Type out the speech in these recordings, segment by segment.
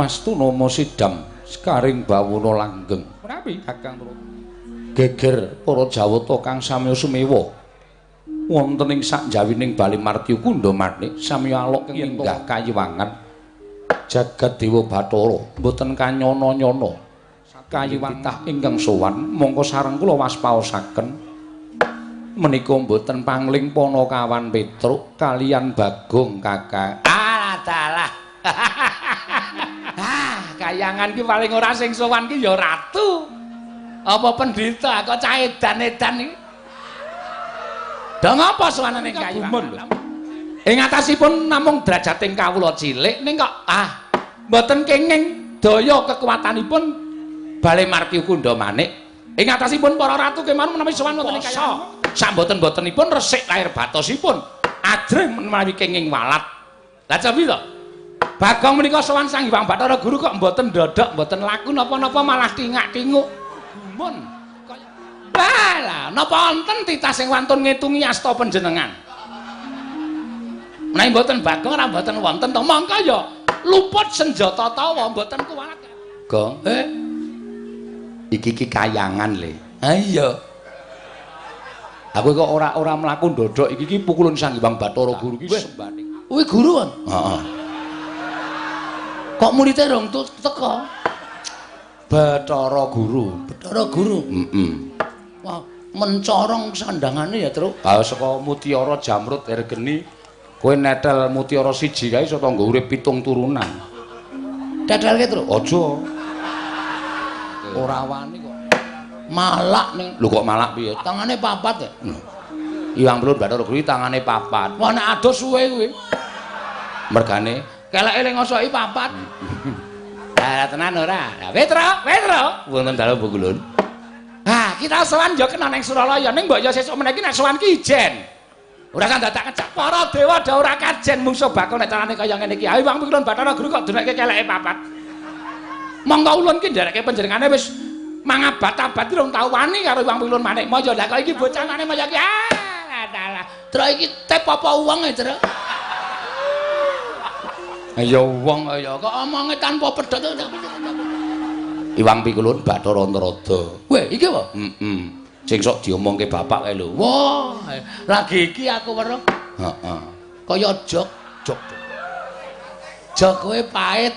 Wastu nama Sidam Skaring Bawana langgeng. Prapi Kakang geger para Jawata kang samya sumewa wonten ing sakjawining Bali Martya Kundamanik samya alok enggah kayiwangan jagat Dewa Bathara boten kanyana-nyana kayiwantah ingkang sowan mongko sareng kula waspaosaken menika boten pangling Panakawan Petruk kalian Bagong Kakang. Alah dalah. Kayangan ki paling ora sing sowan ki ya ratu. Apa pendhita kok cah edan-edan iki? Dong apa sowanane kayangan? Ing atasipun namung drajating kawula cilik ning kok mboten kenging daya kekuatanipun Bale Martya Kundamanik. Ing atasipun para ratu kemawon menawi sowan wonten ing kayangan. Sak mboten-mbotenipun resik lair batosipun ajrih menawi kenging walat. Lah cobi to? Bagong menika sowan Sang Hyang Bathara Guru kok mboten ndodok, mboten laku napa-napa malah tingak-tinguk. Gumun. Lah, napa wonten titah sing wantun ngitungi asta panjenengan? Menawi mboten Bagong ora mboten wonten to, mangka ya luput senjata tawa mboten kuwalat. Gong, iki kayangan le. Ha iya. Aku kok ora mlaku ndodok iki pukulan Sang Hyang Bathara Guru ki sembane. Kuwi guru kan? Heeh. Kok muridé rong teko? Bathara Guru. Bathara Guru. Wah, mencorong sandangane ya, Truk. Ha saka Mutiara Jamrut Ergeni, kowe netel Mutiara siji kae iso tanggo urip 7 turunan. Tetelke, Truk. Aja. Ora wani kok. Malak ning. Lho kok malak piye? Tangane 4 ya. Hyang Blun Bathara Guru tangane 4. Wah nek adoh suwe kuwi. Mergane keleke ning ngosoki 4. Lah tenan ora? Lah Petruk, wonten dalu Bugulun. Kita sowan ya kena ning Suralaya ning mbok ya sesuk meniki nek sowan ki ijen. Ora kan dadak kecak para dewa dah ora kajen mungsuh bakal nek carane kaya ngene iki. Hyang Blun Bathara Guru kok denekke keleke 4. Monggo ulun ki ndereke panjenengane wis mangabat-abat rong tau wani karo Hyang Blun manik moyo. Lah kok iki bocah manik moyo ki dalah. Truk iki tep apa wong e, Truk? Ya wong ya kok omonge tanpa pedhot. Hyang Pikulun Bathara Narada. Weh, iki apa? Sing sok diomongke bapak kae lho. Wah, lagi iki aku weruh. Heeh. Kaya jog. Jog kowe pait.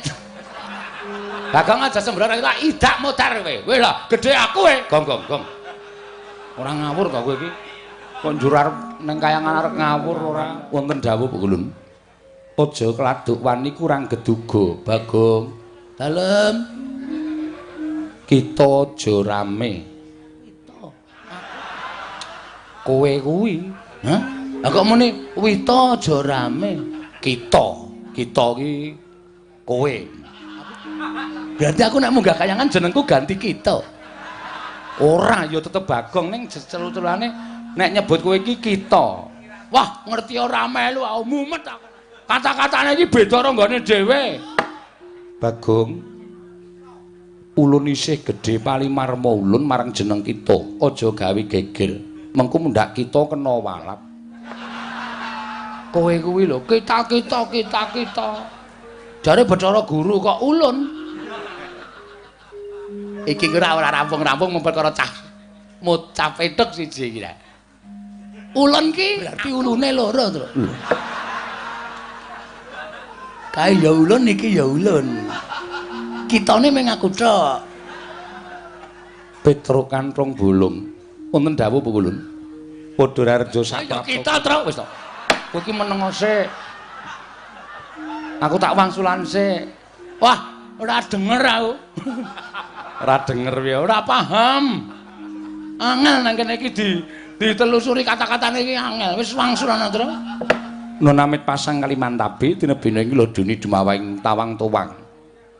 Bagong aja sembrono tak idak modar kowe. Kowe lho, gedhe aku kowe. Gong. Ora ngawur kok kowe iki. Kok njur arep ning kayangan arep ngawur ora wonten dawuh Pikulun. Aja kladuk wani kurang geduga, Bagong. Dalem. Kita aja rame. Kowe kuwi. Hah? Lah kok muni wita aja rame. Kita ki kowe. Berarti aku nek munggah kayangan jenengku ganti kita. Ora ya tetep Bagong ning celuk-celukane nek nyebut kowe iki kita. Wah, ngerti ora melu aku mumet aku. Kata-katane iki beda karo nggone dhewe. Bagong, ulun isih gedhe palimarma ulun marang jeneng kita. Aja gawe geger. Mengko mundak kita kena walap. Kowe kuwi lho, kita. Jare Bathara Guru kok ulun. Iki ora rampung-rampung mung perkara cah mocap petuk siji iki. Ulun ki berarti ulune loro, Truk. Kae ya ulun iki ya ulun. Kitane mung aku tok. Petruk kanthong bolong. Wonten dawuh Bu Ulun. Padha rejo saprapta. Kita Truk wis to. Kowe iki menengo sik. Aku tak wangsulan sik. Wah, ora denger aku. Ora denger piye, ora paham. Angel nang kene iki ditelusuri kata-katane iki angel. Wis wangsulan Truk. Nonamit pasang Kalimantabe tinebene iki lho duni dumawing tawang towang.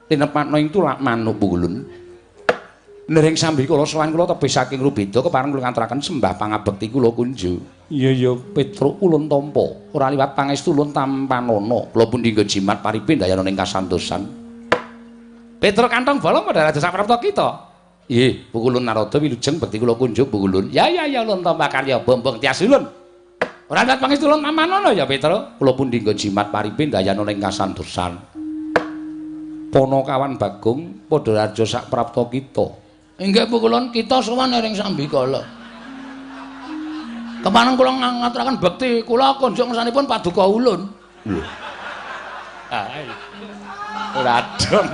Tinepatno ing tulak manuk Bulun. Nering sambi kula sowan kula tebih saking Rubeda kepareng kula ngaturaken sembah pangabekti kula kunju. Iya Petruk ulun tampa, ora liwat pangestu ulun tampanana. Kula pun dinggo jimat paripe dayana ing kasantosan. Petruk kantong bolong padha raja saprapta kita. Nggih, Pukulun Narada wilujeng bekti kula kunjuk Pukulun. Ya ulun tampa karya bombong tias ulun. Ora liwat pangestu ulun tampanana ya Petruk. Kula pun dinggo jimat paripe dayana ing kasantosan. Ponokawan Bagong padha raja sak prapta kita. Inggih pukulun kita sowan ing Sambikala. Kepanen kula ngaturaken bekti kula konjuk ngersanipun paduka ulun. Lho. Ora dong.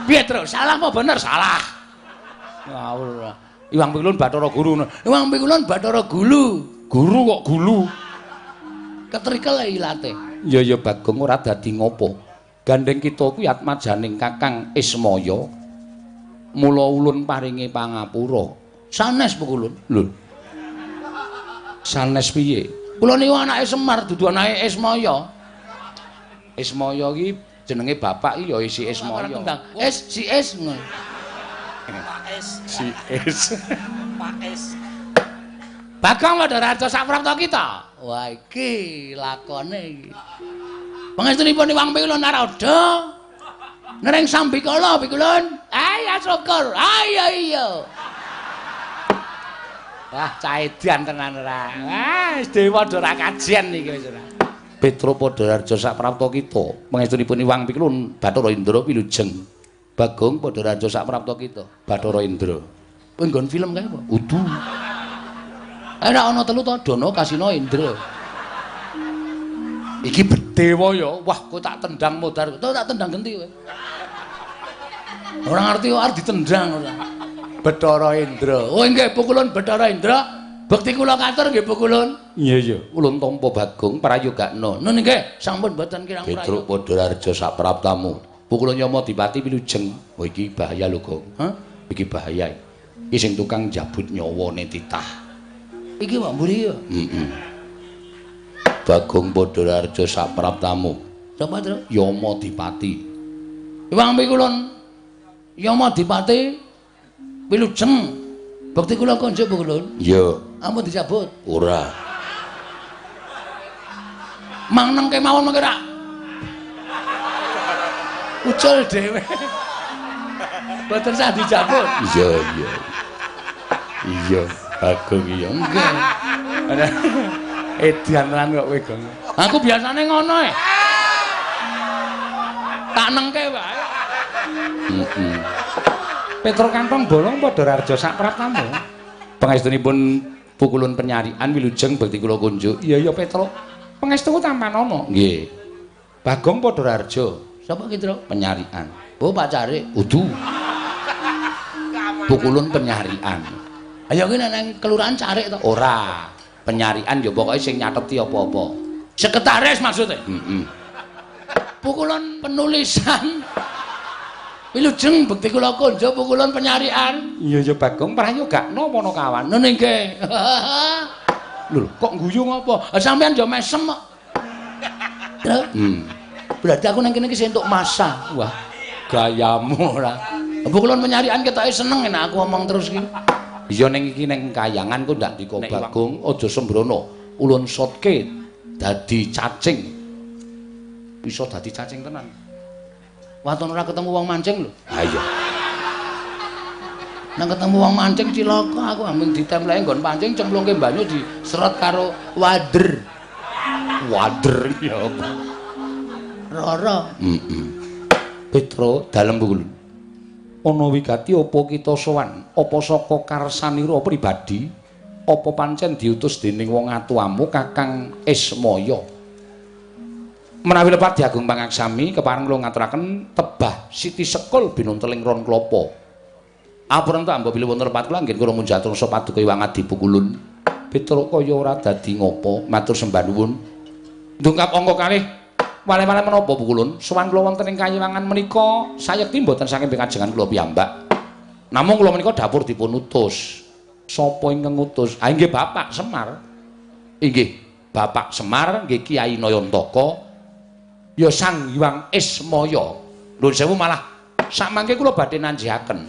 Piye, Tru? Salah apa bener? Salah. Ngawur. Iwang Pikulun Bathara Guru. Iwang Pikulun Bathara Gulu. Guru kok gulu. Ketrikel ilate. Ya Bagong ora dadi ngopo. Gandeng kita kuwi atmajaning Kakang Ismaya. Mula ulun paringi pangapura. Sanes Pikulun. Lho. Sanes piye? Kula niku anake Semar dudu anake Ismaya. Ismaya iki jenenge bapak iki ya isi Ismaya. Si Es ngono. Pak Es. Si Es. Pak Es. Bagong padha raja sak prapta kita. Wah iki lakone iki. Pangestunipun Iwang Pikulun Narada. Nering Sambikala Pikulun. Ayo syukur. Ayo iya. Wah cah edan tenan ora. Wis dewa padha ra kajian iki wis ora. Petra padha raja sak prapta kita. Pangestunipun Iwang Pikulun Bathara Indra wilujeng. Bagong padha raja sak prapta kita. Bathara Indra. Kowe nggon film kae apa? Udu. Ora ana telu to Dana Kasina Indra. Iki bedewa ya. Wah, kowe tak tendang modar. Kowe tak tendang genti kowe. Ora ngerti kok arep ditendang ora. Bathara Indra. Oh nggih pukulun Bathara Indra. Bekti kula katur nggih pukulun. Iya. Ulun tampa Bagong prayogakna. Nun nggih, sampun mboten kirang-kirang. Petruk padha raja sak praptamu. Pukulun Yama Dipati wilujeng. Oh iki bahaya lho, Gong. Hah? Iki bahaya. Iki sing tukang jabut nyawane titah. Iki Pak Mburi ya? Heeh. Bagong padha raja sak praptamu. Sapa, Tru? Yama Dipati. Iwang Pikulun Yama Dipati wilujeng. Bekti kula konjuk Pukulun. Iya. Ampun dicabut. Ora. Mang neng kemawon mengke ra. Ucul dhewe. Mboten sah dicabut. Iya. Iya, Bagong iya. Nggih. Edan tenan kok kowe, Gong. Aku biasane ngono e. Tak nengke wae. Heeh. Petra Kantong Bolong padha raja sak praptamu. Pangestunipun Pukulun Penyarian wilujeng bekti kula kunjuk. Iya Petra. Pangestu tampan ana. Nggih. Bagong padha raja. Sapa ki, Tru? Penyarian. Oh, Pak Carik. Udu. Pukulun Penyarian. Ayo ki nang kelurahan Carik to? Ora. Penyarian ya pokoke sing nyateti apa-apa. Sekretaris maksudnya? Heeh. Pukulun penulisan. Wilujeng bekti kula konjo Pukulun Penyarian. Iya Bagong prayogakna Ponokawan. Nun nggih. Lho, kok guyu ngopo? Sampeyan yo mesem kok. Berarti aku nang kene iki entuk masa. Wah, gayamu ora. Pukulun Penyarian ketoke seneng nek aku omong terus iki. Iya ning iki ning kayangan ku ndak diko Bagong aja sembrono. Ulun sotke dadi cacing. Iso dadi cacing tenan. Waton ora ketemu wong mancing lho. Ha iya. Nang ketemu wong mancing cilaka aku ambing ditemleki nggon pancing cemplungke banyu diseret karo wader. Wader ya apa? Rara. Petra dalem Pukulun. Ana wigati apa kita sowan? Apa saka karsanira pribadi? Apa pancen diutus dening wong atuamu Kakang Ismaya? Menawi lepat Diagung Pangaksami kepareng kula ngaturaken tebah Siti Sekul binunteling ron klapa. Apuran ta mbok bilih wonten lepat kula nggih kula munjatur sa paduka Iwang Adi Pukulun. Petra kaya ora dadi ngopo, matur sembah nuwun. Ndungkap angka kalih wale-wale menapa Pukulun? Sowan kula wonten ing kayiwangan menika sayekti mboten saking kajengan kula piyambak. Namung kula menika dapur dipun utus. Sapa ingkang ngutus? Ah nggih Bapak Semar. Inggih, Bapak Semar nggih Kyai Nayantaka. Ya Sang Hyang Ismaya. Nuwun sewu malah sakmangke kula badhe nanjihaken.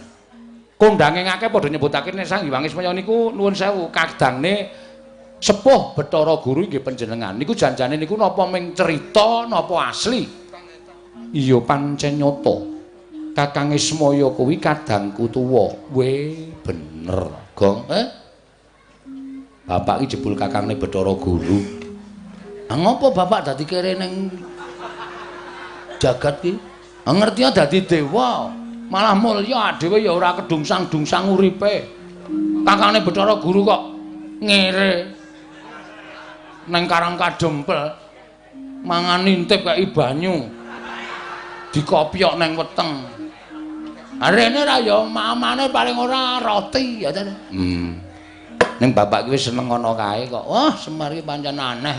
Kondange ngake padha nyebutake nek Sang Hyang Ismaya niku nuwun sewu kadangne sepuh Bathara Guru nggih panjenengan. Niku janjane niku napa ming cerita napa asli? Iya pancen nyata. Kakang Ismaya kuwi kadangku tuwa. Weh bener, Gong. Bapak iki jebul kakangne Bathara Guru. Ah ngopo Bapak dadi kere ning jagat ki? Ngerti dadi dewa, malah mulya dhewe ya ora kedungsang-dungsang uripe. Kakane Bathara Guru kok ngere nang Karang Kadempel mangan intip kaya banyu dikopyok nang weteng. Arene ra ya mamane paling ora roti ya ta. Ning bapak ki wis seneng ngono kae kok. Wah, Semar ki pancen aneh.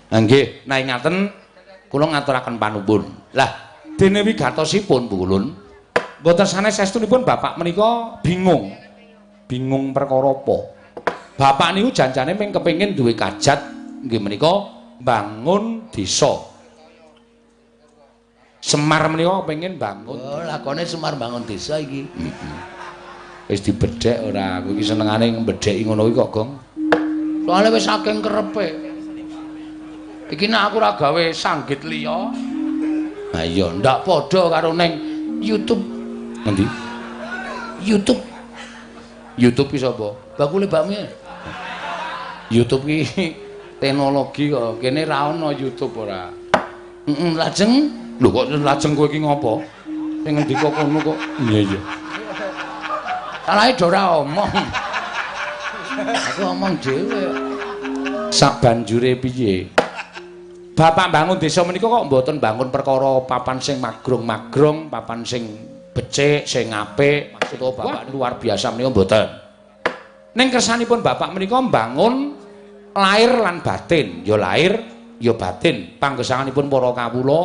Lah nggih, nek ngaten kula ngaturaken panuwun. Lah, dene wigatosipun Bu Kulun, mboten sanes estunipun bapak menika bingung. Bingung perkara apa? Bapak niku janjane mung kepengin duwe kajat nggih menika bangun desa. Semar menika kepengin bangun. Oh, lakone Semar bangun desa iki. Wis dibedhek ora, aku iki senengane mbedheki ngono iki kok, Gong. Soale wis saking kerepe. Iki nek aku ora gawe sanggit liya. Ha iya, ndak padha karo ning YouTube. Ngendi? YouTube. YouTube ki sapa? Bakule bakmi. YouTube ki teknologi kok. Kene ra ono YouTube ora. Lajeng lho kok lajeng kowe iki ngopo? Sing ngendika kono kok. Iya iya. Salahe do ora omong. Aku omong dhewe. Sak banjure piye? Bapak bangun desa menika kok mboten bangun perkara papan sing magrong-magrong, papan sing becik, sing apik. Maksud bapak luar biasa menika mboten. Ning kersanipun bapak menika mbangun lahir lan batin, ya lahir ya batin. Panggesanganipun para kawula,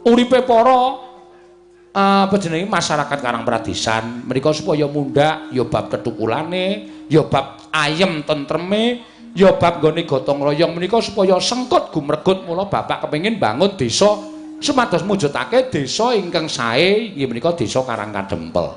uripe para jenenge masyarakat Karang Pradesan menika supaya mundhak ya bab ketukulane, ya bab ayem tentreme, ya bab nggone gotong royong menika supaya sengkut gumregut. Mula bapak kepengin bangun desa sumados mujudake desa ingkang sae inggih menika desa Karang Kadempel.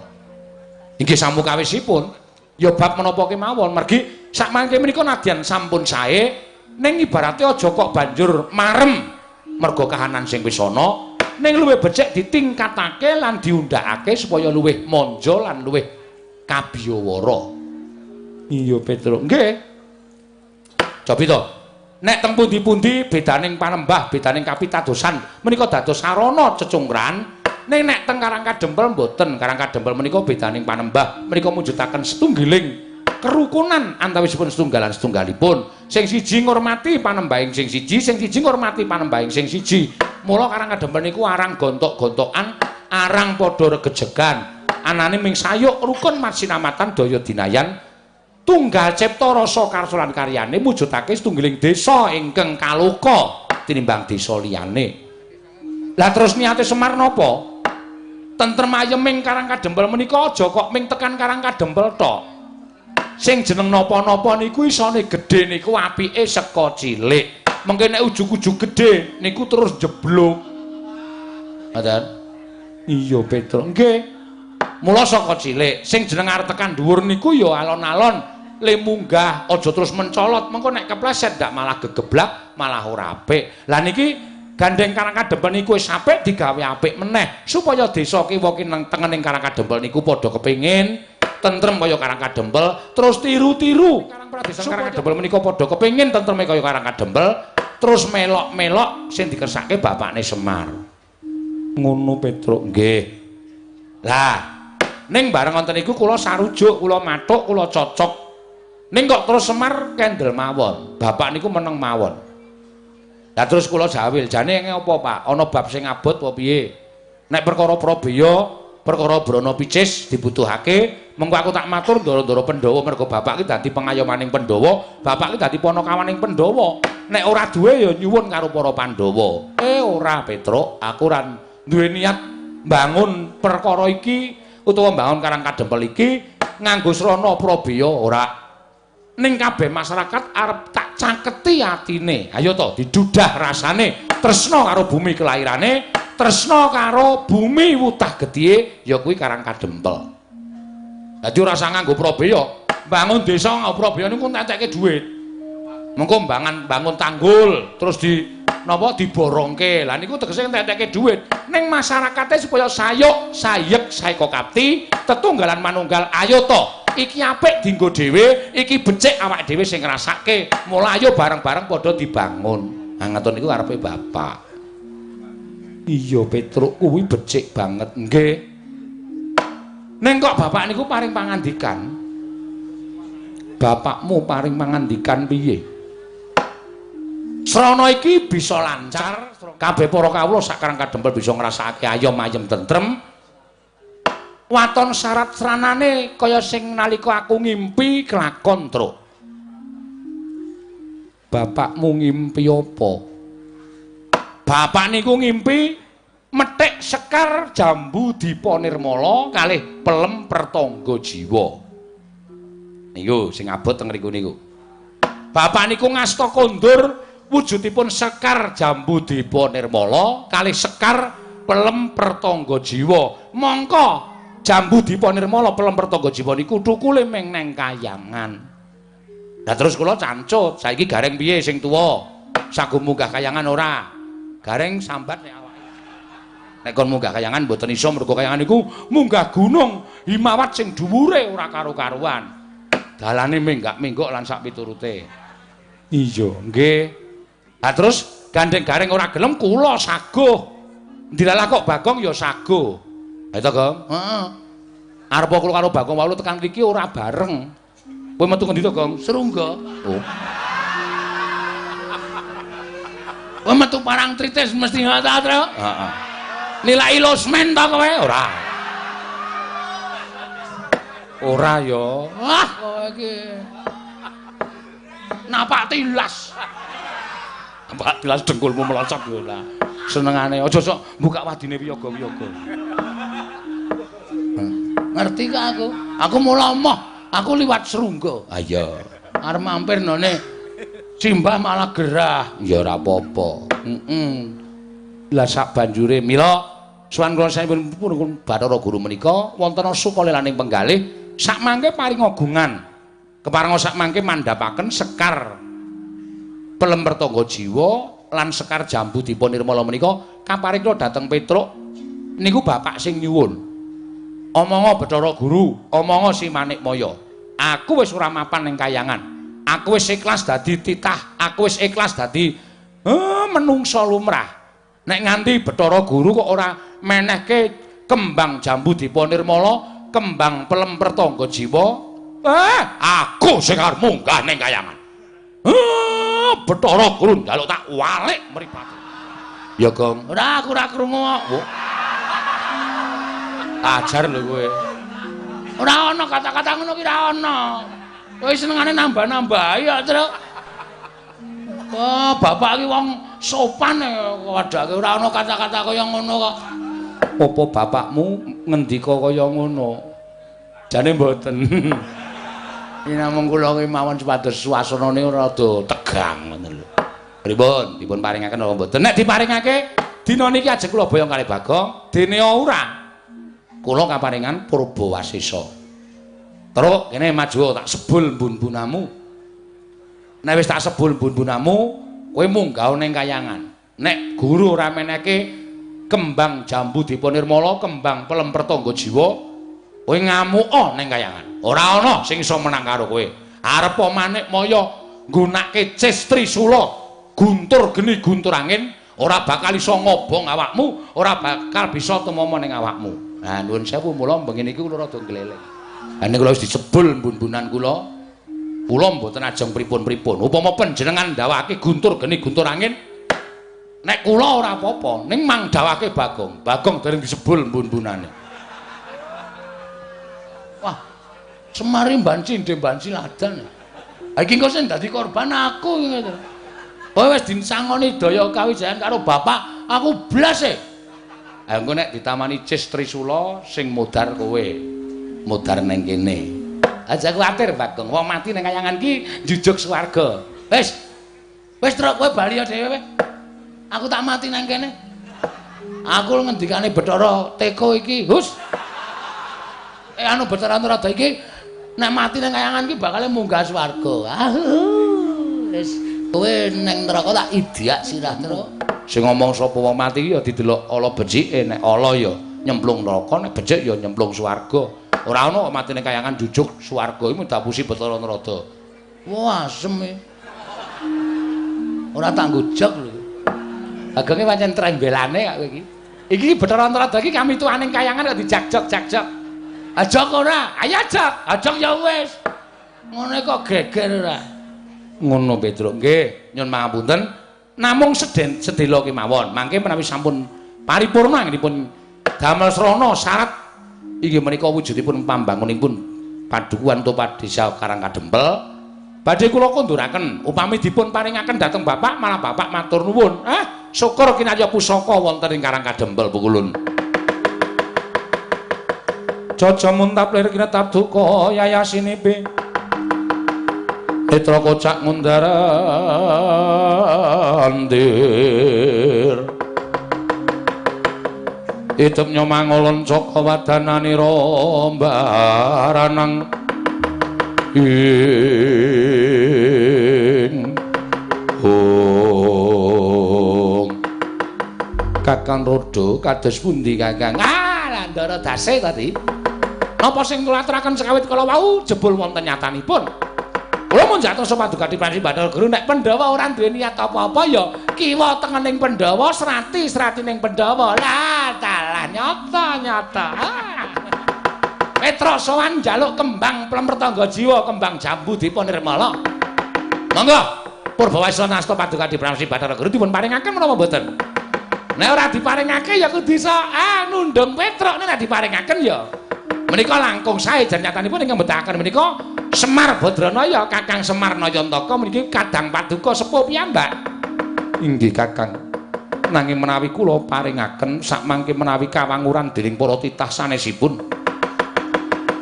Inggih samukawisipun ya bab menapa kemawon mergi sak mangke menika nadyan sampun sae ning ibarate aja kok banjur marem merga kahanan sing wis ana. Ning luwih becik ditingkatake lan diundhakake supaya luwih monjo lan luwih kabiyawara. Iya Petruk. Nggih. Cobi to. Nek teng pundi-pundi bedaning panembah, bedaning kapitadosan menika dados sarana cecungkran. Ning nek teng Karang Kadempel mboten. Karang Kadempel menika bedaning panembah, menika mujudaken setunggiling kerukunan antawisipun setunggalan setunggalipun. Sing siji ngurmati panembahing sing siji, sing siji ngurmati panembahing sing siji. Mula Karang Kadempel niku arang gontok-gontokan, arang padha regejegan. Anane ming sayuk rukun marsinamatan daya dinayan. Tunggal cipta rasa karsa lan karyane mujudake setunggiling desa ingkang kaloka tinimbang desa liyane. Lah terus niate Semar napa? Tentrem ayeming Karang Kadempel menika aja kok ming tekan Karang Kadempel tok. Sing jeneng napa-napa niku isane gedhe niku apike saka cilik. Mengke nek ujug-ujug gedhe niku terus jeblok. Ngoten. Iya Petruk. Nggih. Mula saka cilik sing jeneng arep tekan dhuwur niku ya alon-alon le munggah aja terus mencolot. Mengko nek kepleset ndak malah gegeblak, malah ora apik. Lah niki gandeng Karang Kadempel niku wis apik digawe apik meneh supaya desa kiwa kineng tengening Karang Kadempel niku padha kepengin tentrem kaya Karang Kadempel terus tiru-tiru Karang Pradesan Karang Kadempel menika padha kepengin tentreme kaya Karang Kadempel terus melok-melok sing dikersake bapakne Semar. Ngono Petruk. Nggih. Lah ning bareng wonten iku kula sarujuk, kula mathuk, kula cocok. Ning kok terus Semar kendel mawon. Bapak niku meneng mawon. Lah terus kula jawil, jane apa Pak? Ana bab sing abot apa piye? Nek perkara Prabeya, perkara Brana Picis dibutuhake, mengko aku tak matur ndara-ndara Pandhawa mergo bapak ki dadi pengayomaning Pandhawa, bapak ki dadi panakawaning Pandhawa. Nek ora duwe ya nyuwun karo para Pandhawa. Ora Petruk, aku ora duwe niat mbangun perkara iki utawa mbangun Karang Kadempel iki nganggo srana Prabeya ora. Ning kabeh masyarakat arep tak caketi atine. Ayo to didudah rasane tresna karo bumi kelahirane, tresna karo bumi wutah gedhe ya kuwi Karang Kadempel. Dadi ora usah nganggo Prabeya. Bangun desa nganggo Prabeya niku entekke dhuwit. Mengko bangun tanggul terus diborongke. Lah niku tegese entekke dhuwit. Ning masyarakate supaya sayuk, sayek, saekokati, tetunggalan manunggal. Ayo to. Iki apik dienggo dhewe, iki becik awake dhewe sing ngrasake. Mula ayo bareng-bareng padha dibangun. Nah ngoten niku karepe bapak. Iya Petruk kuwi becik banget. Nggih. Ning kok bapak niku paring pangandikan? Bapakmu paring pangandikan piye? Srana iki bisa lancar, kabeh para kawula sakarang kadempel bisa ngrasakake ayem-ayem tentrem. Waton syarat sranane kaya sing nalika aku ngimpi kelakon, Truk. Bapakmu ngimpi apa? Bapak niku ngimpi methik Sekar Jambu Dipa Nirmala kalih Pelem Pertangga Jiwa. Niku sing abot teng mriku niku. Bapak niku ngasta kondur wujudipun Sekar Jambu Dipa Nirmala kalih Sekar Pelem Pertangga Jiwa. Mongko Jambu Dipa Nirmala Pelem Pertangga Jiwa niku thukule ming neng Kahyangan. Lah terus kula cancut, saiki gareng piye sing tuwa? Sagu munggah Kahyangan ora? Gareng sambat nek awake. Nek kon munggah Kahyangan mboten iso mergo Kahyangan niku munggah gunung Himawat sing dhuwure ora karo-karuan. Dalane menggak-menggok lan sak piturute. Iya, nggih. Lah terus gandeng gareng ora gelem kula saguh. Ndilalah kok Bagong ya saguh. Ha itu, Gong? Heeh. Arep kula karo Bagong walu tekan mriki ora bareng. Kowe metu ngendi to, Gong? Serungga. Oh. Kowe metu parang tritis mesti ngono ta, Tru? Heeh. Nilai losmen to kowe? Ora. Ora ya. Wah, kowe iki. Napak tilas. Napak tilas dengkulmu melocot lho lah. Senengane aja sok buka wadine wiyaga-wiyaga. Ngerti kok aku. Aku mula emoh. Aku liwat Serungga. Ah iya. Arep mampir none Simbah malah gerah. Ya ora apa-apa. Lah sak banjure mila suwan kula sampun Bathara Guru menika wonten sukalening penggalih sak mangke paring agungan. Keparenga sak mangke mandhapaken Sekar Pelem Pertangga Jiwa lan Sekar Jambu Dipa Nirmala menika kaparingna dhateng Petruk niku bapak sing nyuwun. Omongga Bathara Guru, omongga Si Manikmaya. Aku wis ora mapan ning Kahyangan. Aku wis ikhlas dadi titah, aku wis ikhlas dadi menungsa lumrah. Nek nganti Bathara Guru kok ora menehke kembang Jambu Dipa Nirmala, kembang Pelem Pertangga Jiwa, aku sing arep munggah ning Kahyangan. Bathara Guru njaluk tak walik mripate. Ya, Gong. Ora aku ora krungu kok. Ajar lho kowe. Ora ana kata-kata ngono ki ora ana. Kowe senengane nambah-nambah ya, Truk. Oh, bapak ki wong sopan wadake ora ana kata-kata kaya ngono kok. Apa bapakmu ngendika kaya ngono? Jane mboten. Ini namung kula ki mawon supados suasanane rada tegang ngoten lho. Pripun? Dipun paringaken apa mboten? Nek diparingake dina niki ajeng kula boyong kali Bagong, dene ora. Kula kaparingan Purbawasesa. Terus kene maju tak sebul mbun-bunamu. Nek wis tak sebul mbun-bunamu, kowe munggah ning Kahyangan. Nek guru ora meneke kembang Jambu Dipa Nirmala, kembang Pelem Pertangga Jiwa, kowe ngamuka ning Kahyangan. Ora ana sing iso menang karo kowe. Arep Manikmaya nggunakake cis Trisula, guntur geni guntur angin, ora bakal iso ngobong awakmu, ora bakal bisa tumama ning awakmu. Nah, nuwun sewu mula bengi niki kula rada gleleng. Lah nek kula wis disebul mbun-mbunan kula mboten ajeng pripun-pripun. Upama panjenengan ndawake guntur geni guntur angin, nek kula ora apa-apa, ning mang ndawake Bagong. Bagong dereng disebul mbun-mbunane. Wah, semari banci ndhe banci ladan. Ha iki kok sing dadi korban aku ngono. Kowe wis disangoni daya kawijayan karo bapak, aku blas e. Ha engko nek ditamani cis Trisula sing modar kowe. Modar ning kene. Aja kuwatir, Bagong. Wong mati ning Kahyangan ki njujug swarga. Wis. Wis Truk kowe bali dhewe. Aku tak mati nang kene. Aku ngendikane Bathara Teka iki, hus. Anu Bathara Antarada iki nek mati nang Kahyangan ki bakal munggah swarga. Wis kowe ning neraka tak idiak sirah, Truk. Sing ngomong sapa wong mati ya didelok ala becike, nek ala ya nyemplung neraka, nek becik ya nyemplung swarga. Ora ana kok mati ning Kahyangan jujuk swarga iku dapusi Bathara Narada. Wah, asem e. Ora tak nggojok lho. Agonge pancen trembelane kok kowe iki. Iki Bathara Antarada iki kami tuaning kayangan kok dijak-jok. Ajok ora? Ayo ajok. Ajok ya wis. Ngene kok geger ora. Ngono Petruk. Nggih, nyuwun pangapunten. Namung sedela kemawon. Mangke menawi sampun paripurna nggihipun damel srana syarat inggih menika wujudipun pambangunipun padukuhan Topa Desa Karangkadempel. Badhe kula konduraken upami dipun paringaken dhateng Bapak malah Bapak matur nuwun. Syukur kinarya pusaka wonten ing Karangkadempel Pukulun. Jaja muntap lir kinetap duka yayasinipe. Netra kocak ngundarandir. Idep nyomangolon Jaka wadananira mbaranang Kakang Rodo kados pundi Kakang? Landara dase tadi. Napa sing kula aturaken sekawit kala wau jebul wonten nyatanipun. Kula mun jatuh Paduka Diprasi Bathara Guru nek Pandhawa ora duwe niat apa-apa ya kiwa tengening Pandhawa srati ning Pandhawa. Lah dalah nyata. Petra sowan njaluk kembang Plempertangga Jiwa kembang jambu dipun nirmala. Monggo Purbawaisa nasta Paduka Diprasi Bathara Guru dipun paringaken menapa mboten? Nek ora diparingake ya kudu iso nundung Petruk nek diparingaken ya menika langkung sae jan nyatanipun ingkang mbetahaken menika Semar Badranaya Kakang Semar Nayantaka meniki kadang paduka sepuh piyambak. Inggih Kakang. Nanging menawi kula paringaken sakmangke menawi kawanguran dening para titah sanesipun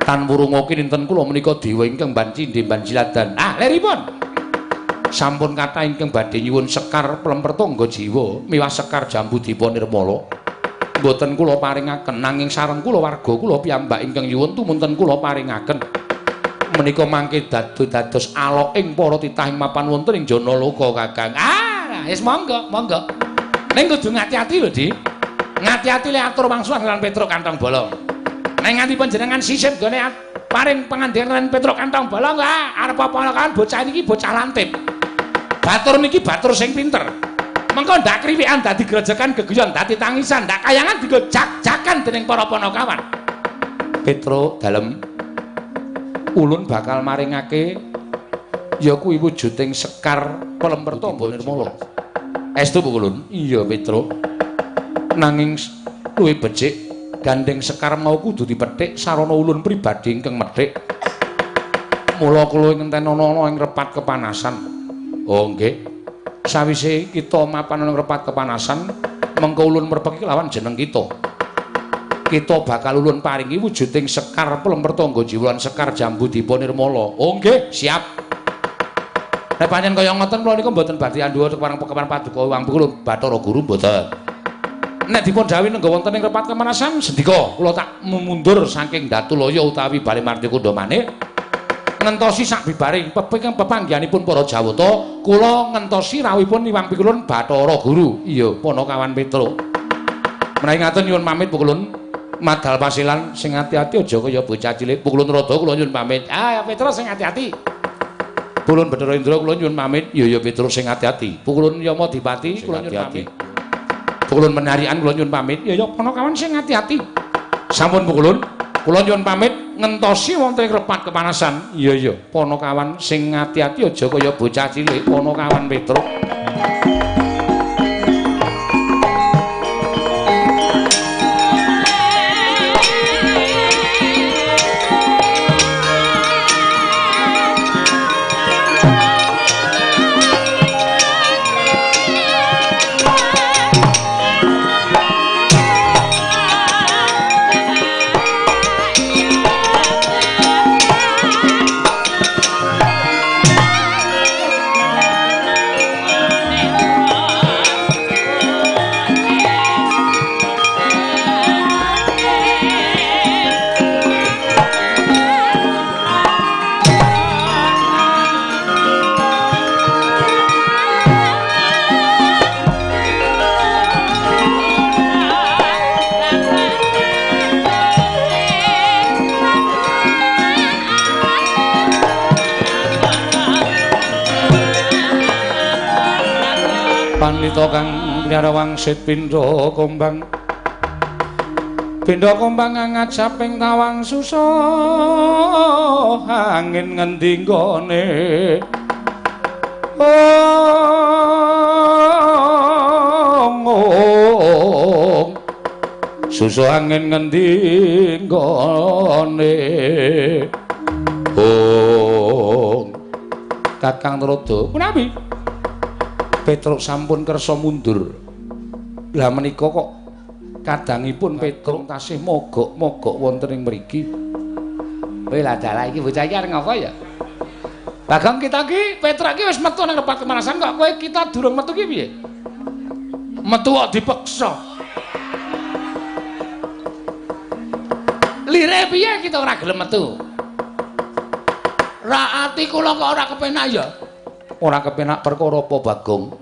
tan wurunga kinten kula menika dewa ingkang bancindhe banciladan. Leripun. Sampun kathah ingkang badhe nyuwun sekar Plempertangga Jiwa miwah sekar jambu dipun nirmala. Mboten kula paringaken nanging sareng kula warga kula piyambak ingkang nyuwun tumunten kula paringaken menika mangke dados alok ing para titah ing mapan wonten ing Janaloka Kakang. Wis monggo ning kudu ngati-ati lho Di ngati-ati le atur wangsulan lan Petruk Kantong Bolong ning nganti panjenengan sisip gone paring pangandikan lan Petruk Kantong Bolong arep apa-apa bocah niki bocah lantip batur niki batur sing pinter. Mengko ndak kriwikan dadi grejekan geguyon dadi tangisan ndak kayangan digojak-jakan dening para panakawan. Petruk dalem ulun bakal maringake ya kuwi wujuding sekar Plempertangga nirmala. Estu Bu Ulun? Iya Petruk. Nanging luwih becik gandeng sekar mau kudu dipethik sarana ulun pribadi ingkang methik. Mula kula ngenten ana ing repat kepanasan. Oh nggih. Sawise kita mapan ing repat kepanasan mengko ulun merpeki lawan jeneng kita bakal ulun paringi wujuding sekar Plempertangga Jiwa lan sekar jambu dipun nirmala. Oh nggih siap. Nek pancen kaya ngoten kula niku mboten badhe andhuwa kepareng pekepan paduka Wang Bukul Bathara Guru mboten. Nek dipun dawuhi nenggo wonten ing repat kepanasan sendika kula tak mundur saking Datulaya utawi Bali Martikunda maneh ngentosi sak bibare pepanggihanipun para Jawata kula ngentosi rawuhipun Iwang Pikulun Bathara Guru. Iya Panakawan Petruk. Menawi ngaten nyuwun pamit Pukulun madal pasilan sing ati-ati aja kaya bocah cilik. Pukulun Rada kula nyuwun pamit. Ya Petruk sing ati-ati. Pukulun Bathara Indra kula nyuwun pamit. Ya Petruk sing ati-ati. Pukulun Yama Dipati kula nyuwun pamit. Pukulun Menarian kula nyuwun pamit. Ya Panakawan sing ati-ati. Sampun Pukulun kula nyuwun pamit ngentosi wonten ing repat kepanasan. Iya Panakawan sing ati-ati aja kaya bocah cilik. Panakawan Petruk. Panita kang nyara wangsit pindha kumbang Benda kumbang ngajaping tawang susah angin ngendi nggone susah angin ngendi nggone Kakang Trada punapi Petruk sampun kersa mundur lah menika kok kadangipun Petruk tasih mogok-mogok wonten ing mriki. Kowe lah dalah iki bocah iki arep ngapa ya? Bagong kita ki Petruk ki wis metu nang tempat kemanasan kok kowe kita durung metu ki piye? Metu kok dipeksa. Lire piye kita ora gelem metu? Ra ati kula kok ora kepenak ya? Ora kepenak perkara apa Bagong?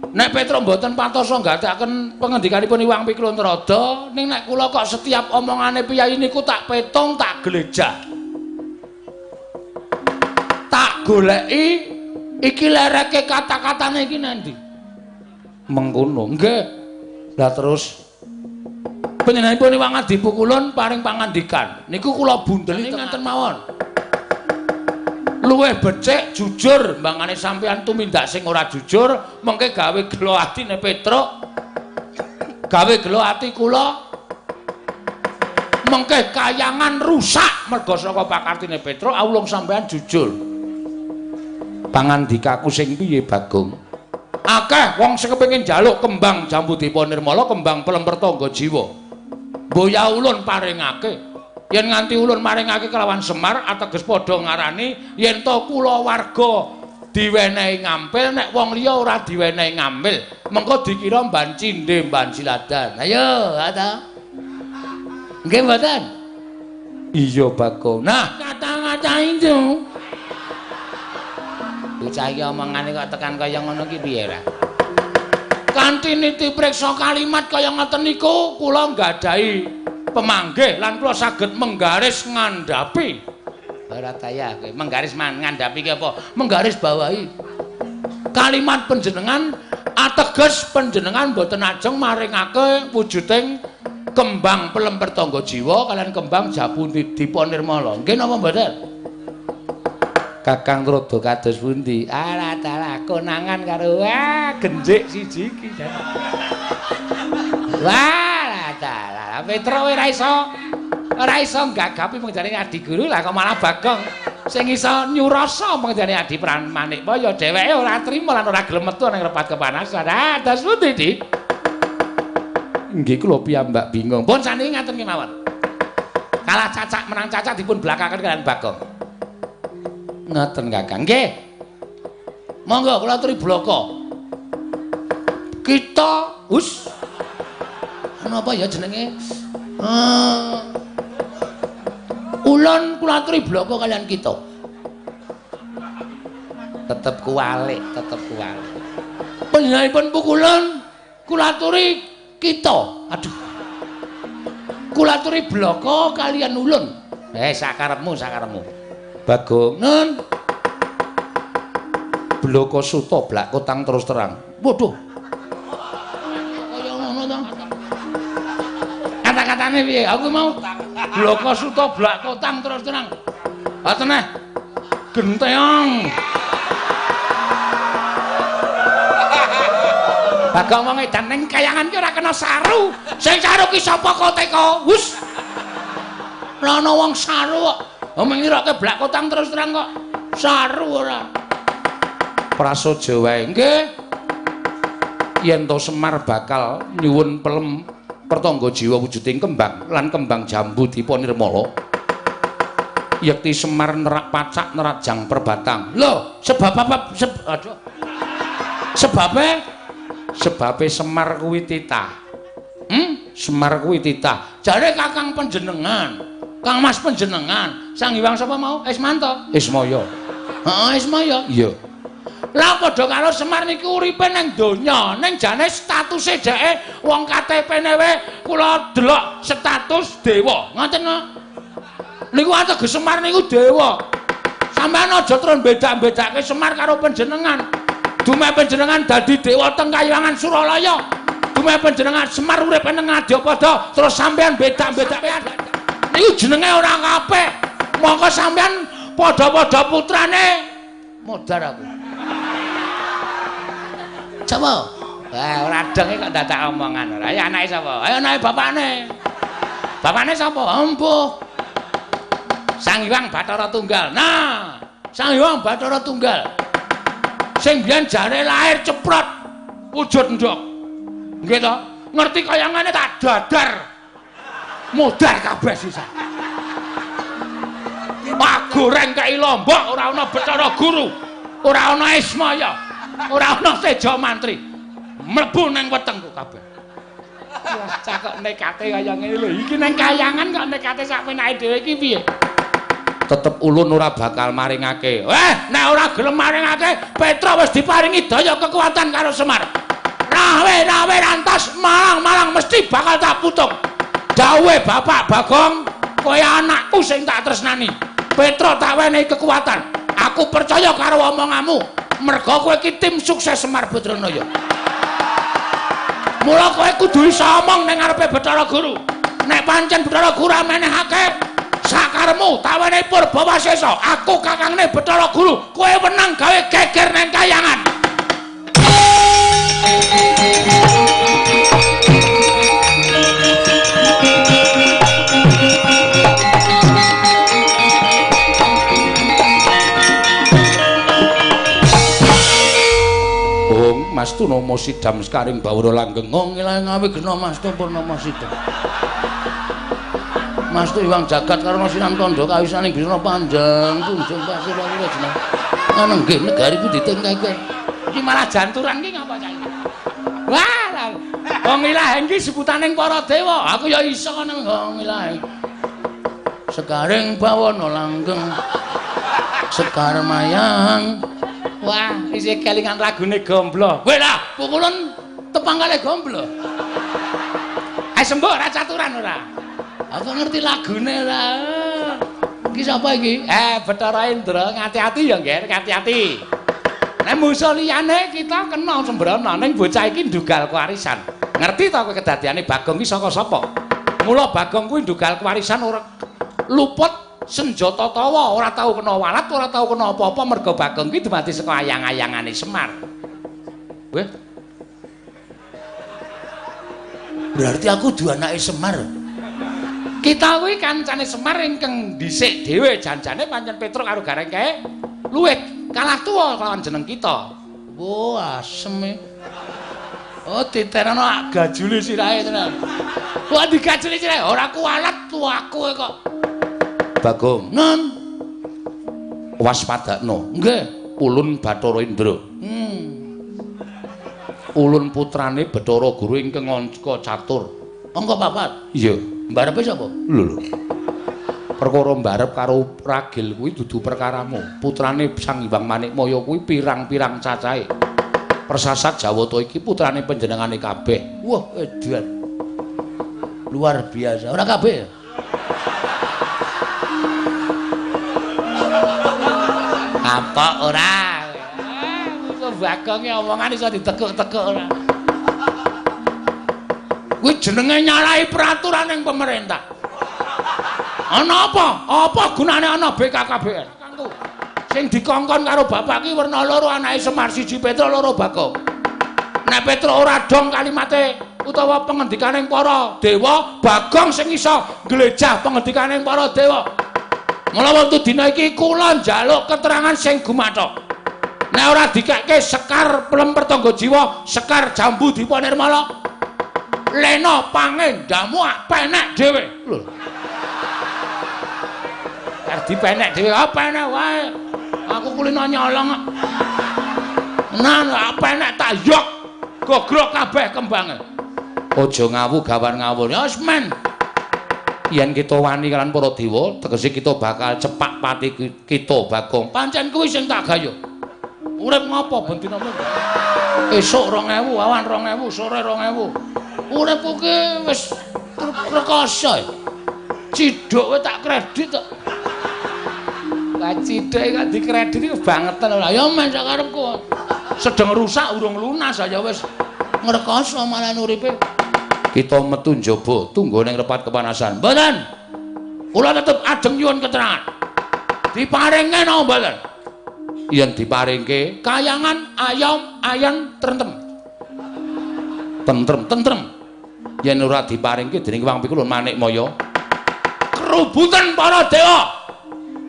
Nek Petruk mboten pantosa nggadaken pengendikanipun Iwang Pikulun Trada, ning nek kula kok setiap omongane piyai niku tak petung, tak glejah. Tak goleki iki lereke kata-katane iki nanti. Mengkono, nggih. Lah terus panjenenganipun Iwang Adi Pikulun paring pangandikan. Niku kula bundeli ngaten mawon. Luwih becik jujur mbangane sampeyan tumindak sing ora jujur mengke gawe gelo atine Petruk gawe gelo ati kula mengke kayangan rusak merga saka pakartine Petruk awulung sampeyan jujur pangandikaku sing piye Bagong akeh wong sing kepengin njaluk kembang Jambudipa Nirmala kembang Pelemper Tangga Jiwa mboya ulun paringake yen nganti ulun maringake kelawan Semar ateges padha ngarani yen to kula warga diwenehi ngampil nek wong liya ora diwenehi ngampil mengko dikira mban cindhe mban siladan ayo ata nggih mboten iya Bagong nah kata-kata itu bocah iki omongane kok tekan kaya ngono ki piye ra kanthi niti priksa kalimat kaya ngoten niku kula nggadahi pemanggih lan kula saged menggaris ngandhapi barataya kowe menggaris ngandhapi ki apa menggaris bawahi kalimat panjenengan ateges panjenengan boten ajeng maringake wujuding kembang Pelemper Tangga Jiwa kalian kembang Jambudipa Nirmala nggih napa mboten Kakang Trada kados pundi alah dalah konangan karo genjik siji iki wah dalah Petruk ora iso gagapi mengjane adi guru lah kok malah Bagong sing iso nyurasa mengjane adi Manikpa ya dheweke ora trima lan ora gelem metu nang repat kepanasan ah das pundi Dik nggih kula piyambak bingung pun saniki ngaten kemawon kalah cacak menang cacak dipun blakaken kalian Bagong ngoten Kakang nggih monggo kula aturi blaka kita hus napa ya jenenge ulun kula aturi blaka kalian kita tetep kuwalik panjenenganipun pukulun kula aturi kita aduh kula aturi blaka kalian ulun sakarepmu Bagong nun blaka suta blak kotang terus terang waduh kaya ngono to kata-katane piye aku mau blaka suta blak kotang terus terang ngoten genteong Bagong wong edan ning kayangan ki ora kena saru sing saru ki sapa kok teko wus ana wong saru kok mengiroke blak kotang terus terang kok saru ora prasaja wae nggih yen to Semar bakal nyuwun Pelemper Tangga Jiwa wujuding kembang lan kembang Jambudipa Nirmala yekti Semar nerak pacak nerajang perbatang lho sebabe Semar kuwi titah Semar kuwi titah jare kakang panjenengan Kang Mas panjenengan Sang Hyang sapa mau Ismanto Ismaya heeh Ismaya iya lah padha karo Semar niku uripe nang donya ning jane statuse dheke wong KTP-ne wae kula delok status dewa ngoten kok niku ateges Semar niku dewa sampeyan aja terus bedak-bedake Semar karo panjenengan dume panjenengan dadi dewa teng Kahyangan Suralaya kagume panjenengan Semar urip ning Ngadipada terus sampean beda-bedake niku jenenge ora kabeh. Mongko sampean padha-padha putrane modar aku. Coba. Wah, ora denge kok dadak omongan ora. Ya anake sapa? Ayo anake bapakne. Bapakne sapa? Empuh. Sang Hyang Bathara Tunggal. Nah, Sang Hyang Bathara Tunggal. Sing biyen jare lahir ceprot wujud ndok. Nggih to? Ngerti kayangane tak dadar. Modar kabeh sisa. Pak goreng kei Lombok ora ana Bathara Guru. Ora ana Ismaya. Ora ana Teja Mantri. Mlebu nang wetengku kabeh. Wah, cakok nekate kaya ngene lho. Iki nang kayangan kok nekate sak penake dhewe iki piye? Tetep ulun ora bakal maringake. Nek ora gelem maringake, Petra wis diparingi daya kekuatan karo Semar. Rawe rantas malang mesti bakal tak putung. Dawuhe Bapak Bagong, kowe anakku sing tak tresnani. Petra tak wenehi kekuatan. Aku percaya karo omonganmu. Merga kowe iki tim sukses Semar Badranaya. Mula kowe kudu iso omong ning ngarepe Bathara Guru. Nek pancen Bathara Guru amenehake sakaremu tawane Purbawasesa, aku kakangne Bathara Guru, kowe menang gawe geger nang kayangan. Mastu Nomo Sidam Skaring Bawra Langgeng ngilang ngawi gena Mastu Purnama Sidam. Mastu Iwang Jagat karo Sinan Kandha kawisaning Bisna Panjang kunjung pasir wae jeneng. Ana nggih negari ku ditengkake. Iki malah janturan ki ngapa cah iki? Wah, wong ilahe iki sebutaning para dewa. Aku ya iso nang wong ilahe. Sekaring Bawana Langgeng. Sekar Mayang. Wah, isih kelingan lagune Gomblo. Kowe lah, pukulun tepang kali Gomblo. Sembuh ora caturan ora? Aku ngerti lagune ora. Iki sapa iki? Bathara Indra, ngati-ati ya, Nggih, ngati-ati. Nek musuh liyane kita kena sembrono ning bocah iki ndugal kewarisan. Ngerti ta kowe kedadiane Bagong iki saka sapa? Mula Bagong kuwi ndugal kewarisan ora luput senjata tawa, ora tau kena walat, ora tau kena apa-apa merga Bagong ki dumadi saka ayang-ayangane Semar. Weh. Berarti aku duwe anake Semar. Kita kuwi kancane Semar ingkang dhisik dhewe janjane pancen Petruk karo Garengke luwih kalah tuwa lawan jeneng kita. Oh, asem. Oh, diterano gajule sirahe tenan. Kok digajuli sirahe ora kualat tuaku kok. Bagong, non waspadakno. Nggih, ulun Bathara Indra. Ulun putrane Bathara Guru ingkang angka catur. Angka 4. Iya, mbarepe sapa? Lho. Perkara mbarep karo ragil kuwi dudu perkaramu. Putrane Sang Hyang Manikmaya kuwi pirang-pirang cacahe. Persasat Jawata iki putrane panjenengane kabeh. Wah, edan. Luar biasa. Ora kabeh ya? Apa ora? Musuh Bagong e omongan iso ditekuk-tekuk ora. Kuwi jenenge nyalahi peraturan ning pemerintah. Ana apa? Apa gunane ana BKKBN? Sing dikongkon karo bapak ki werna loro anake Semar siji Petra loro Bagong. Nek Petra ora dong kalimate utawa pengendikaning para dewa, Bagong sing iso glejah pengendikaning para dewa. Mula wektu dina iki kula njaluk keterangan sing gumathok. Nek ora dikekke Sekar Plemper Tangga Jiwa, Sekar Jambu Dipa Nirmala, Lena pangendamu penek dhewe. Lho. Arep dipenek dhewe apa enek wae. Aku kulino nyolong kok. Nah, penek tak yok. Gogrok kabeh kembange. Aja ngawu gawan ngawur. Ya wis men. Yen kita wani kalian para dewa, tegese kita bakal cepak pati kita Bagong. Pancen kuwi sing tak gayo. Urip ngopo ben dina minggu? Esuk 2000, awan 2000, sore 2000. Uripku ki wis rekoso. Ciduk kowe tak kredit kok. Lah ciduk kok dikredit iki bangetan ora. Ya men sak karepku. Sedeng rusak urung lunas ya wis. ngrekoso malah uripe. Kita metu njaba tunggu ning repat kepanasan. Mboten. Kula tetep ajeng nyuwun keterangan. Diparingke napa mboten? Yen diparingke kayangan ayam ayan tentrem. Tentrem. Yen ora diparingke dening Wang Pikulun Manikmaya kerubutan para dewa.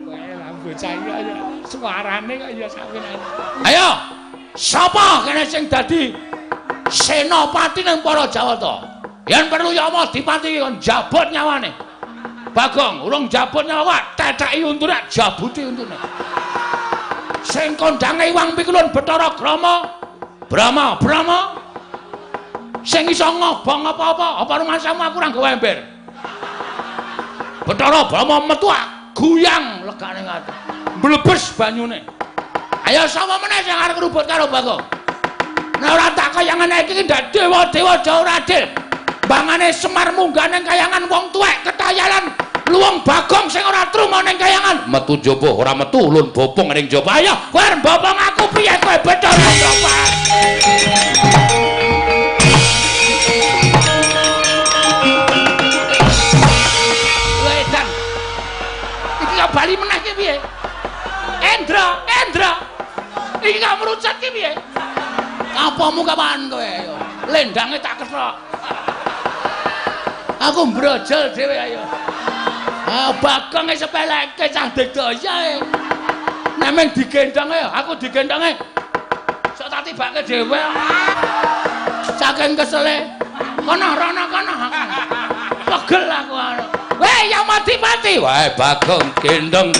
Kowe lah bocah iki ya suarane kok ya sawinan. Ayo, sapa kene sing dadi senopati ning para Jawata? Yen perlu Yama Dipati kon jabut nyawane. Bagong, urung jabut nyawa, teteki untune, jabuti untune. Sing kondange Wang Pikulun Bathara Brama, sing iso ngobong apa-apa, apa rumasamu aku ora gawe ember. Bathara Brama metu guyang legane ngati. Mlebes banyune. Ayo sapa meneh sing arep ngrubut karo Bagong? Nek ora tak kayangane iki ndak dewa-dewa Jawa ora adil. Bangane Semar munggah ning kayangan wong tuwek ketayalan luwung Bagong sing ora truma ning kayangan. Metu njaba ora metu ulun bopong ning njaba. Ayo kowe arep bopong aku piye kowe Bathara Brama? Bali meneh ki piye? Endra. Iki gak merucat ki piye? Apamu kapan kowe ayo? Lendange tak kethok. Aku mbrojol dhewe ayo. Bagong sepeleke cah digdaya. Nek mung digendhong aku digendhonge. Sok tak tibake dhewe. Saking kesele. Kono rono kono. Pegel aku anu. Weh, Yama Dipati. Wae Bagong gendong.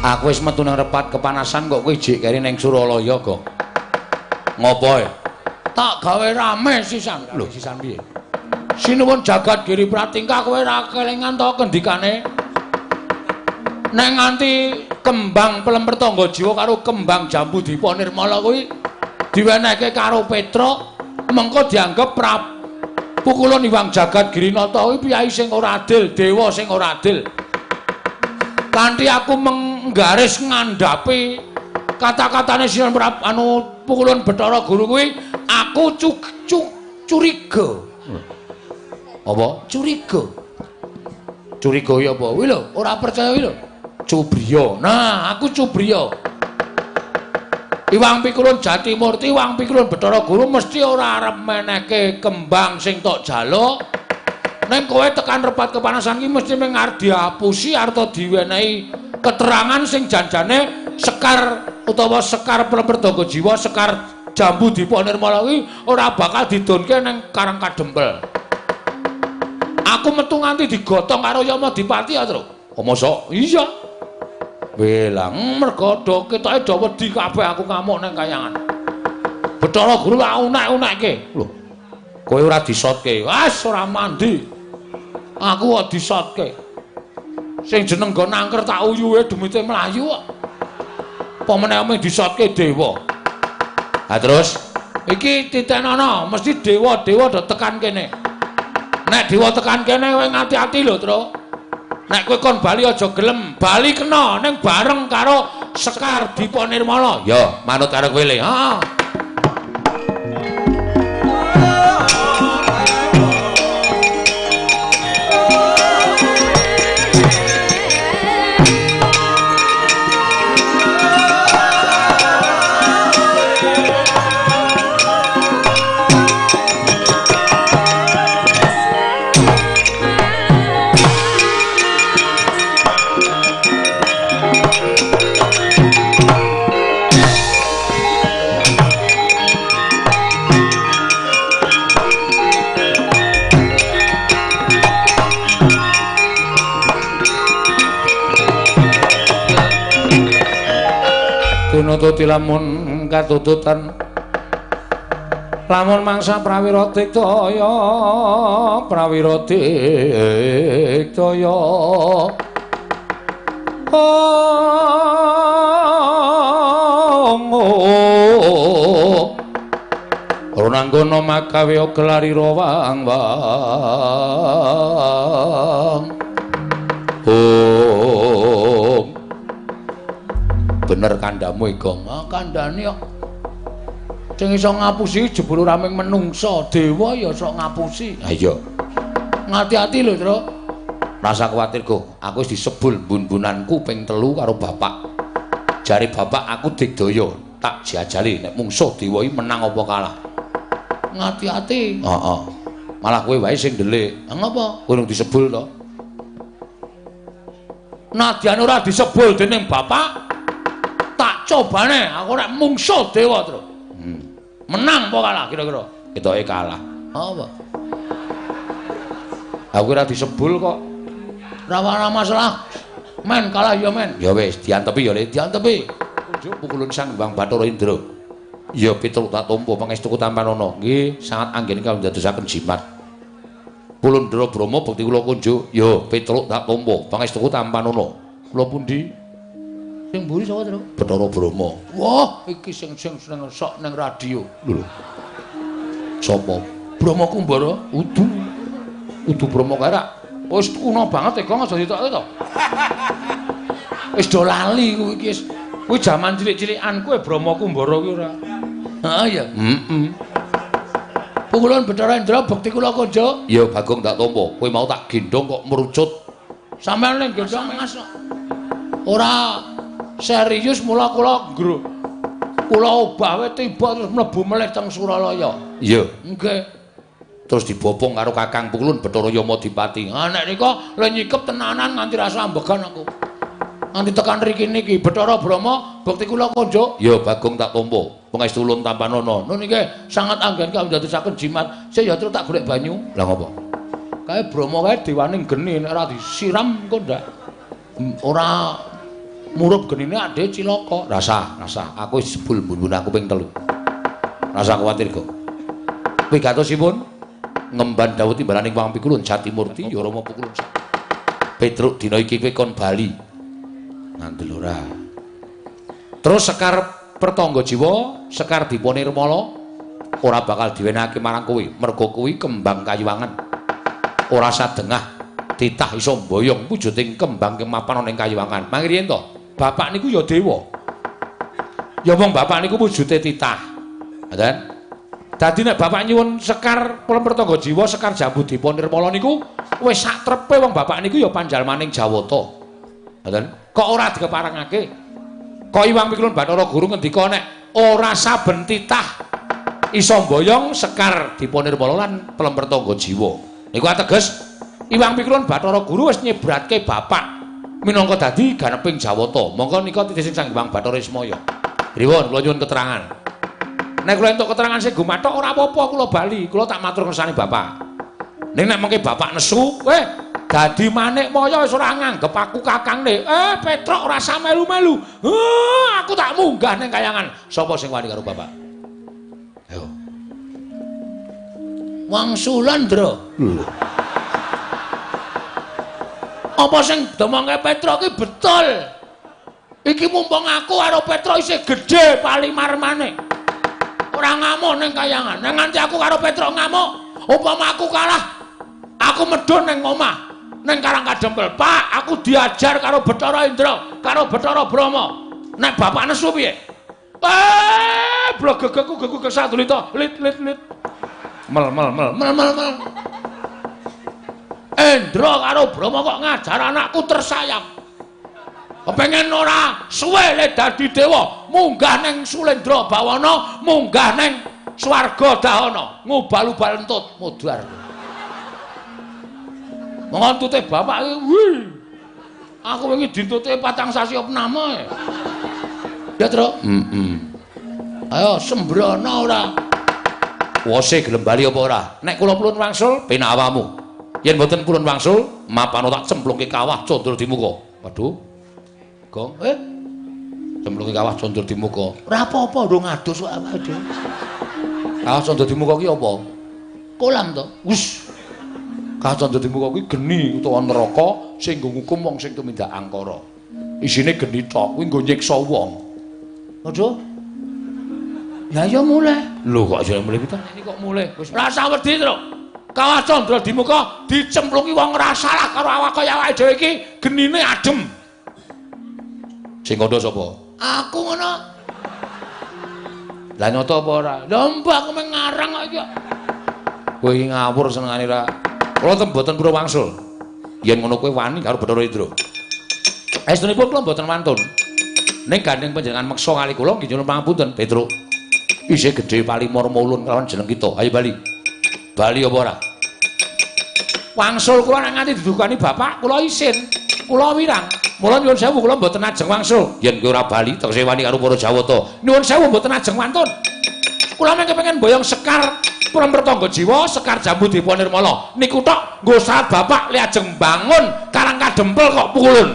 Aku wis metu nang repat kepanasan kok kowe jek keri ning Suralaya kok. Ngopo e? Tak gawe rame sisan. Lho, sisan piye? Sinuwun jagat Giri Pratingkah kowe ora kelingan to kendikane nek nganti kembang Pelemper Tangga Jiwa karo kembang Jambu Dipa Nirmala kuwi diwenehke karo Petruk mengko dianggep Pukulun Hyang Jagat Girinata kuwi piyai sing ora adil, dewa sing ora adil. Kanthi aku menggaris ngandhapi kata-katane Sinan Pukulun Bathara Guru kuwi aku curiga. Apa? Curiga. Curiga ya apa? Kuwi lho, ora percaya kuwi lho. Cubriya. Nah, aku Cubriya. Hyang Pikulun Jatimurti, Hyang Pikulun Bathara Guru mesti ora arep menehke kembang sing tok jaluk. Ning kowe tekan repat kepanasan iki mesti mung arep diapusi arta diwenehi keterangan sing janjane Sekar utawa Sekar Pelemper Tangga Jiwa, Sekar Jambu Dipa Nirmala kuwi ora bakal didonke ning Karang Kadempel. Aku metu nganti digotong karo Yama Dipati ya, Tru. Oh, mosok? Iya. Belang mergo do ketoke do wedi kabeh aku ngamuk nang kayangan. Bathara Guru lak unek-unekke. Lho. Kowe ora disotke. Wes ora mandi. Aku kok disotke. Sing jeneng nggon angker tak uyuhe demite mlayu kok. Apa meneh mung disotke dewa. Ha terus iki titenono mesti dewa-dewa do tekan kene. Nek dewa tekan kene kowe ngati-ati lho, Tru. Nek kowe kon bali aja gelem, bali kena ning bareng karo Sekar Dipa Nirmala. Ya, manut karo kowe le. Heeh. Nututi lamun katututan lamun mangsa prawira diktaya Onanggono magawe gelari rawang-wang. Oh. Bener kandamu iki, kandhane kok. Sing iso ngapusi jebul raming menungsa, dewa ya sok ngapusi. Ha iya. Ngati-ati lho, Tru. Rasa kuwatir, Go. Aku wis disebul bun-bunanku ping 3 karo bapak. Jare bapak aku digdaya, tak jajali nek mungsuh dewa iki menang apa kalah. Ngati-ati. Heeh. Malah kowe wae sing ndelik. Ngapa? Kowe disebul to? Nadyan ora disebul dening bapak, tak cobane aku nek mungsuh dewa, Tru. Menang apa kalah kira-kira? Ketoke kalah. Apa? Aku ora disebul kok. Ora masalah. Men kalah ya men. Ya wis diantepi ya diantepi. Kunjuk pukulun Sang Hyang Bathara Indra. Ya pitruk tak tampa pangestuku Tampanana. Nggih, sangat anggen kawula ndadosaken jimat. Pulundra Brama bekti kula kunjuk. Ya pitruk tak tampa pangestuku Tampanana. Kula pundi? Sing mburi sapa, Tru? Bathara Brama. Wah, iki sing seneng sok ning radio. Lho. Sapa? Brama Kumbara? Udu Brama Karak. Wis kuno banget Ega aja ditokke to. Wis do lali kuwi iki wis. Kuwi jaman cilik-cilikan kowe Brama Kumbara kuwi ora. Heeh ya. Heeh. Pukulan Bathara Indra bekti kula kunjuk. Ya Bagong tak tampa. Kowe mau tak gendong kok merucut. Sampeyan ning gendong Mas. Ora serius mula kula obah wae tiba terus mlebu melih teng Suralaya. Iya. Nggih. Terus dibopong karo Kakang Pukulun Bathara Yamadipati. Ah nek nika le nyikep tenanan nganti rasa ambegan aku. Nganti tekan riki niki Bathara Brama bekti kula kunjuk. Ya Bagong tak tampa. Pangestu Ulun Tampanana. Nun niki sangat anggen kawula ndadosaken jimat. Sik ya terus tak golek banyu. Lah ngopo? Kae Brama kae dewaning geni nek ora disiram engko ndak. Ora murup genine ade cilaka. Rasa. Aku wis jebul mbun aku ping 3. Rasa kuwatir, Go. Wigatosipun ngemban dawuh timbalaning Wang Pikulun Jatimurti ya Rama Pukulun. Petruk dina iki kowe kon bali. Ngandel ora. Terus Sekar Pertangga Jiwa, Sekar Dipanirmala ora bakal diwenehake marang kowe. Merga kuwi kembang kayuwangan. Ora sadengah titah iso mboyong wujuding kembang kemapan ana ing kayuwangan. Mangriyen to, bapak niku ya dewa. Ya wong bapak niku wujude titah. Ngoten. Dadi nek bapak nyuwun Sekar Pertangga Jiwa, Sekar Jambu Dipanirmala niku wis sak trepe wong bapak niku ya panjalmaning Jawata. Ngoten. Kok ora dikeparengake? Kok Iwang Pikulun Bathara Guru ngendika nek ora saben titah iso mboyong Sekar Dipanirmala lan Pertangga Jiwa. Niku ateges Iwang Pikulun Bathara Guru wis nyebratke bapak minangka dadi ganeping Jawata. Monggo nika titih Sang Hyang Bathara Ismaya. Riwon kula nyuwun keterangan. Nek kula entuk keterangan sing gumathok ora apa-apa kula bali. Kula tak matur kersane bapak. Ning nek mengke bapak nesu, dadi manik maya wis ora nganggep aku kakangne. Petruk ora usah melu-melu. Aku tak munggah ning kayangan. Sapa sing wani karo bapak? Ayo. Wangsulan, Ndra. Apa sing domongke Petruk iki betul? Iki mumpung aku karo Petruk isih gedhe palimarmane. Ora ngamuk ning kayangan. Nek nganti aku karo Petruk ngamuk, umpama aku kalah, aku medhun ning omah, ning Karang Kadempel. Pak, aku diajar karo Bathara Indra, karo Bathara Brama. Nek bapak nesu piye? Blogegku geguk sadulita. Lit. Mel. Indra karo Brama kok ngajar anakku tersayang. Kepengen ora suwe le dadi dewa, munggah ning Sulendra Bawana, munggah ning Swarga Dahana, ngubal-ubal entut mudhar. Ngontute bapak iki, aku wingi dintute 4 sasi opname. Ya, Tru? Ayo sembrono ora. Wose gelem bali apa ora? Nek kula pulun wangsul penak awamu. Yen mboten pulun wangsul, mapano tak cemplungke kawah condro di muka. Waduh. Gong, cemplungke kawah condro di muka. Ora apa-apa ndung adus kok awake dhewe. Kawah condro di muka ki apa? Kolam to. Wus. Kawah condro di muka kuwi geni utawa neraka sing nggo ngukum wong sing tumindak angkara. Isine geni tok, kuwi nggo nyiksa wong. Aja. Lah ya mulih. Lho kok jane mulih pitan? Ini kok mulih. Wis rasa wedi to. Kawas Candra di muka dicemplungi wong ora salah karo awak kaya awake dhewe iki genine adem. Sing kandha sapa? Aku ngono. Lah nyoto apa ora? Lah mbah aku meng ngarang kok iki. Kowe iki ngawur senengane ra. Kula tem mboten kula wangsul. Yen ngono kowe wani karo Bathara Indra. Estunipun kula mboten wantun. Ning gandeng panjenengan meksa kali kula nggih nyuwun pangapunten, Petruk. Isih gedhe Palimur mulun kelawan jeneng kita. Ayo bali. Bali apa ora? Wangsul kula nek nganti didukani bapak, kula isin. Kula wirang. Mula nyuwun sewu kula mboten ajeng wangsul. Yen kowe ora bali tegese wani karo para Jawata. Nyuwun sewu mboten ajeng wantun. Kula mengke pengen boyong Sekar Prampertangga Jiwa, Sekar Jambu Dipa Nirmala. Niku tok nggo saat bapak li ajeng bangun Karang Kadempel kok pukulun.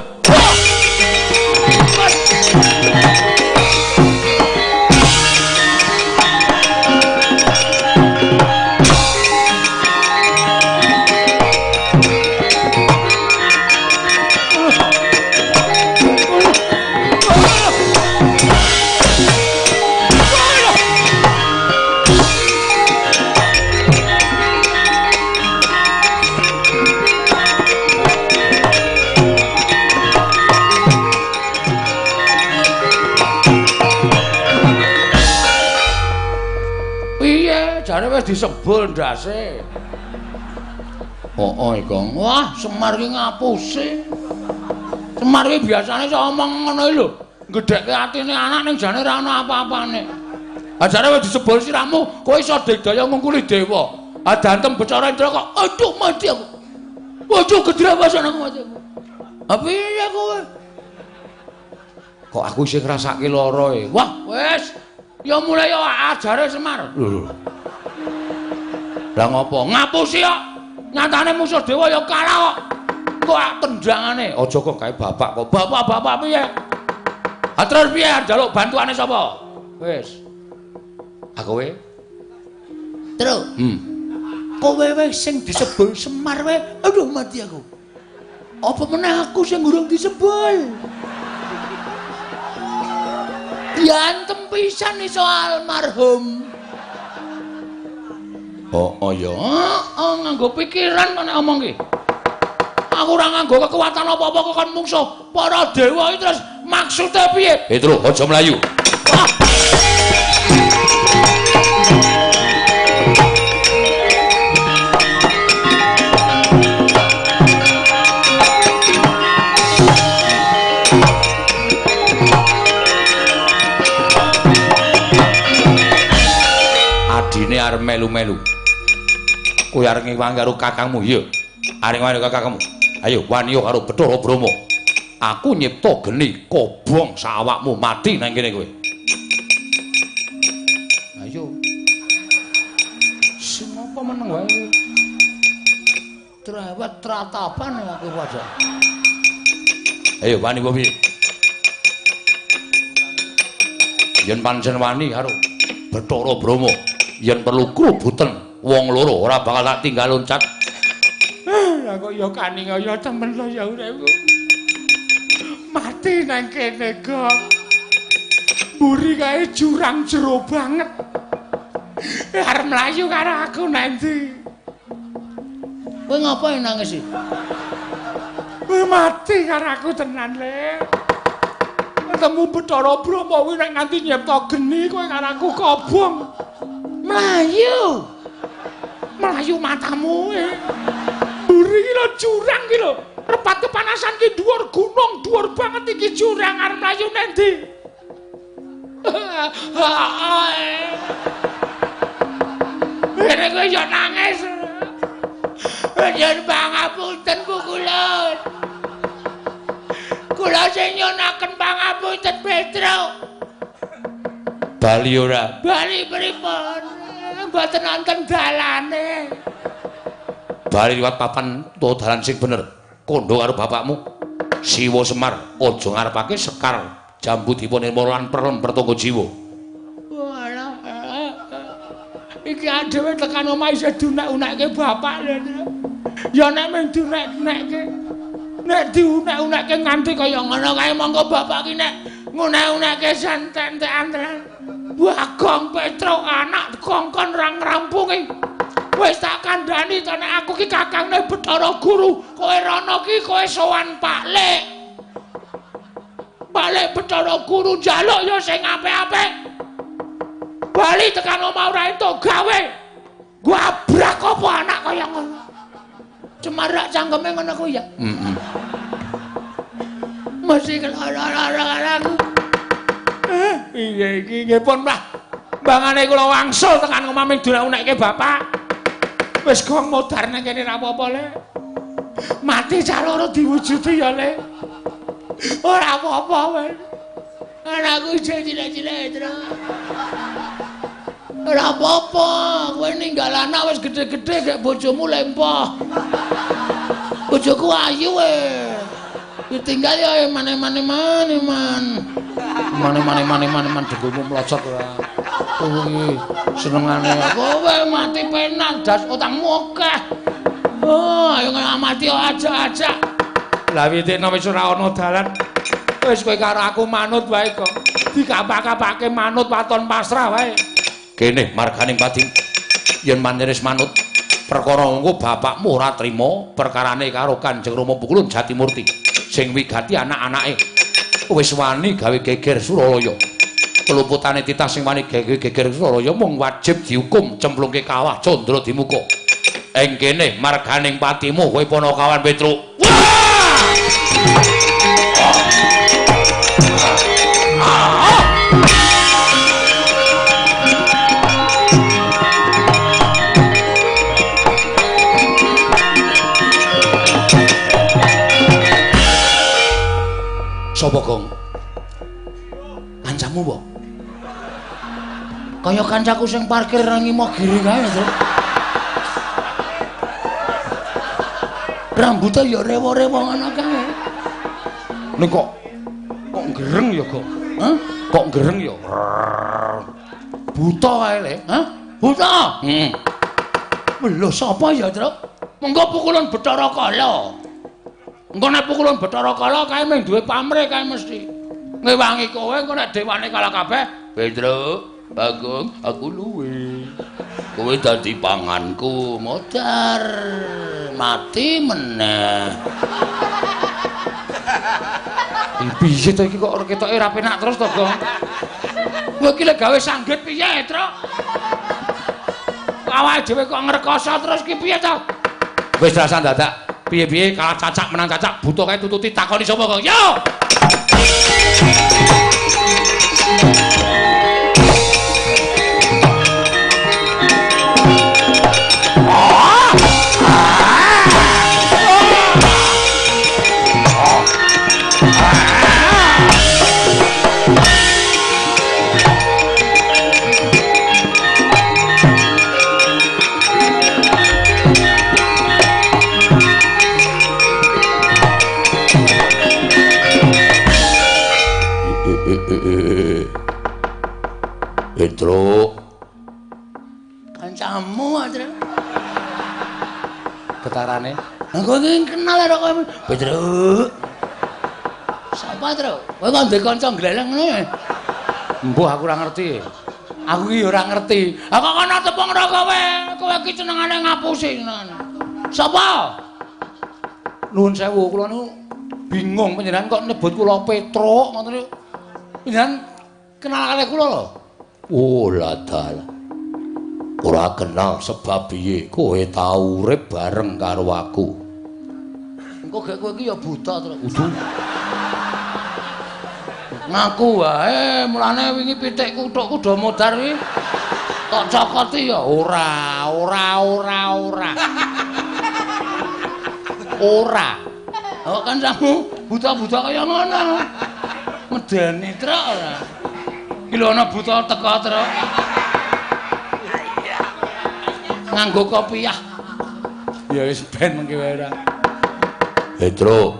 Jare wis disebul ndase. Oh, Kang. Wah, Semar ki ngapusi. Semar ki biasane iso omong ngono lho. Gedhekke atine anak ning jane ora ana apa-apane. Ah jare wis disebul sirahmu, kowe iso digdaya ngungkuli dewa. Ah dantem Bathara Indra kok aduh mati aku. Ojo gedrewasan aku mati aku. Ah piye kowe? Kok aku isih ngrasake lara e. Wah, wis. Ya mulai ya ajare Semar. Lho. Lah ngopo? Ngapusi kok. Nyatane musuh dewa ya kalah kok. Kok tendangane. Aja kok kae bapak kok. Bapak piye? Ha terus piye njaluk bantuane sapa? Wis. Aku kowe. Terus. Kowe wis sing disebul Semar wae. Aduh mati aku. Apa meneh aku sing urung disebul? Diantem pisan iso almarhum. Oh ya, nganggo pikiran kok nek omong ki. Aku ora nganggo kekuatan apa-apa kok kon mungsuh para dewa iki terus maksude piye? Petruk, aja mlayu. Adine arep melu-melu. Kowe arep ngewangi karo kakangmu, iya. Arep ngewangi karo kakangmu. Ayo wani karo Bathara Brahma. Aku nyipta geni kobong sawakmu mati nang kene kowe. Ayo. Sing apa meneng wae. Trewet tratapan aku wae. Ayo wani apa piye? Yen pancen wani karo Bathara Brahma, yen perlu krubuten wong loro ora bakal tak tinggal loncat. Lah kok ya kaningaya temen lho ya uripku. Mati nang kene kok. Mburi kae jurang jero banget. Arep mlayu karo aku nanti. Kowe ngapain nangis iki? Kowe mati karo aku tenan le. Ketemu Bathara Brahma kuwi nek nganti nyipta geni kowe karo aku kobong. Mlayu. Melayu matamu mburi iki lho jurang iki lho repat kepanasan ki dhuwur gunung dhuwur banget iki jurang arep mlayu nang ndi kowe yo nangis yen pangapunten Bu Kulon kula sing nyonaken pangapunten Petruk bali ora bali pripun mboten wonten dalane. Bali liwat papan utawa dalan sing bener. Kandha karo bapakmu Siwa Semar, aja ngarepake Sekar Jambu Dipa Nirmala lan Prampertangga Jiwa. Walah. Iki dhewe tekan omah isih dunek-unekke bapak lho. Ya nek mung dunek-unekke. Nek diunek-unekke nganti kaya ngono kae monggo bapak ki nek ngunek-unekke santen-santen. Bagong Petruk anak kongkon rang rampungi. Wis tak kandhani to nek aku ki kakangne Bathara Guru, kowe rono ki kowe sowan Pak Lek. Pak Lek Bathara Guru njaluk ya sing apik-apik. Bali tekan omah ora entuk gawe. Gua abrak apa anak kaya ngono. Cemarak cangkeme ngono kuwi ya. Mesti kelara-lara aku. Iya iki nggih pun Mbah. Mbangane kula wangsul tekan omah ming dunek-unekke bapak. Wis gong modar nang kene ra apa-apa Le. Mati cah loro diwujudi ya Le. Ora apa-apa wis. Anakku isih cilik-cilik terus. Ora apa-apa, kowe ninggal anak wis gedhe-gedhe gek bojomu lempoh. Bojoku ayu ditinggal ya mane-mane jenggomu mlocot ora. Kuwi senengane kowe mati penak das utangmu akeh. Oh, ayo ngamati aja-aja. Lah witekno wis ora ana dalan. Wis kowe karo aku manut wae kok. Dikapak-kapake manut waton pasrah wae. Kene marganing Pati yen manyeris manut perkara engko bapakmu ora trima perkarane karo Kanjeng Rama Pukulun Jatimurti sing wigati anak-anake wis wani gawe geger Suralaya. Peluputane titah sing wani gawe geger Suralaya mung wajib dihukum cemplungke kawah Candra Dimuka. Ing kene marganing patimu kowe Panakawan Petruk. Sapa Gong? Kancamu apa? Kaya kancaku sing parkir nang Imogiri kae, Tru. Rambutnya ya rewo-rewo ngono kae. Ning kok gereng ya, Gong? Hah? Kok gereng ya? Buta kae, Le. Hah? Buta? Lho sapa ya, Tru? Mengko Pukulun Bathara Kala. Engko nek Pukulun Bathara Kala kae mung duwe pamrih kae mesti. Ngewangi kowe engko nek dewane kalah kabeh, Petruk, Bagong, aku luwe. Kowe dadi panganku, modar. Mati meneh. Piye to iki kok ketoke ra penak terus to, Gong? Kowe iki lek gawe sanggit piye, Truk? Awake dhewe kok ngrekoso terus ki piye to? Wis rasa dadak. Piye-piye kalah cacak menang cacak buta kae tututi takoni sapa, Gong? Yo! Petruk. Kancamu, Tru. Getarane. Aku iki kenal karo kowe. Petruk. Sapa, Tru? Kowe kok ndek kanca gleleng ngene? Mbuh aku ora ngerti. Aku iki ora ngerti. Aku kono tepung ro kowe. Kowe iki senengane ngapusi senengane. Sapa? Nuwun sewu, kula niku bingung panjenengan kok nyebut kula Petruk ngoten niku. Panjenengan kenal kali kula lho. Oh, ladal. Ora kenal sebab piye kowe tau urip bareng karo aku. Engko gek kowe iki ya buta terus. Udu. Ngaku wae, mulane wingi pitikku tok kudu modar iki. Tok cokoti ya ora. Ora. Oh kan kamu buta-buta kaya ngono. Medeni truk ora. Iki lho ana buta teko truk. Nganggo kopiah. Ya wis ben mengki wae ora. Petruk.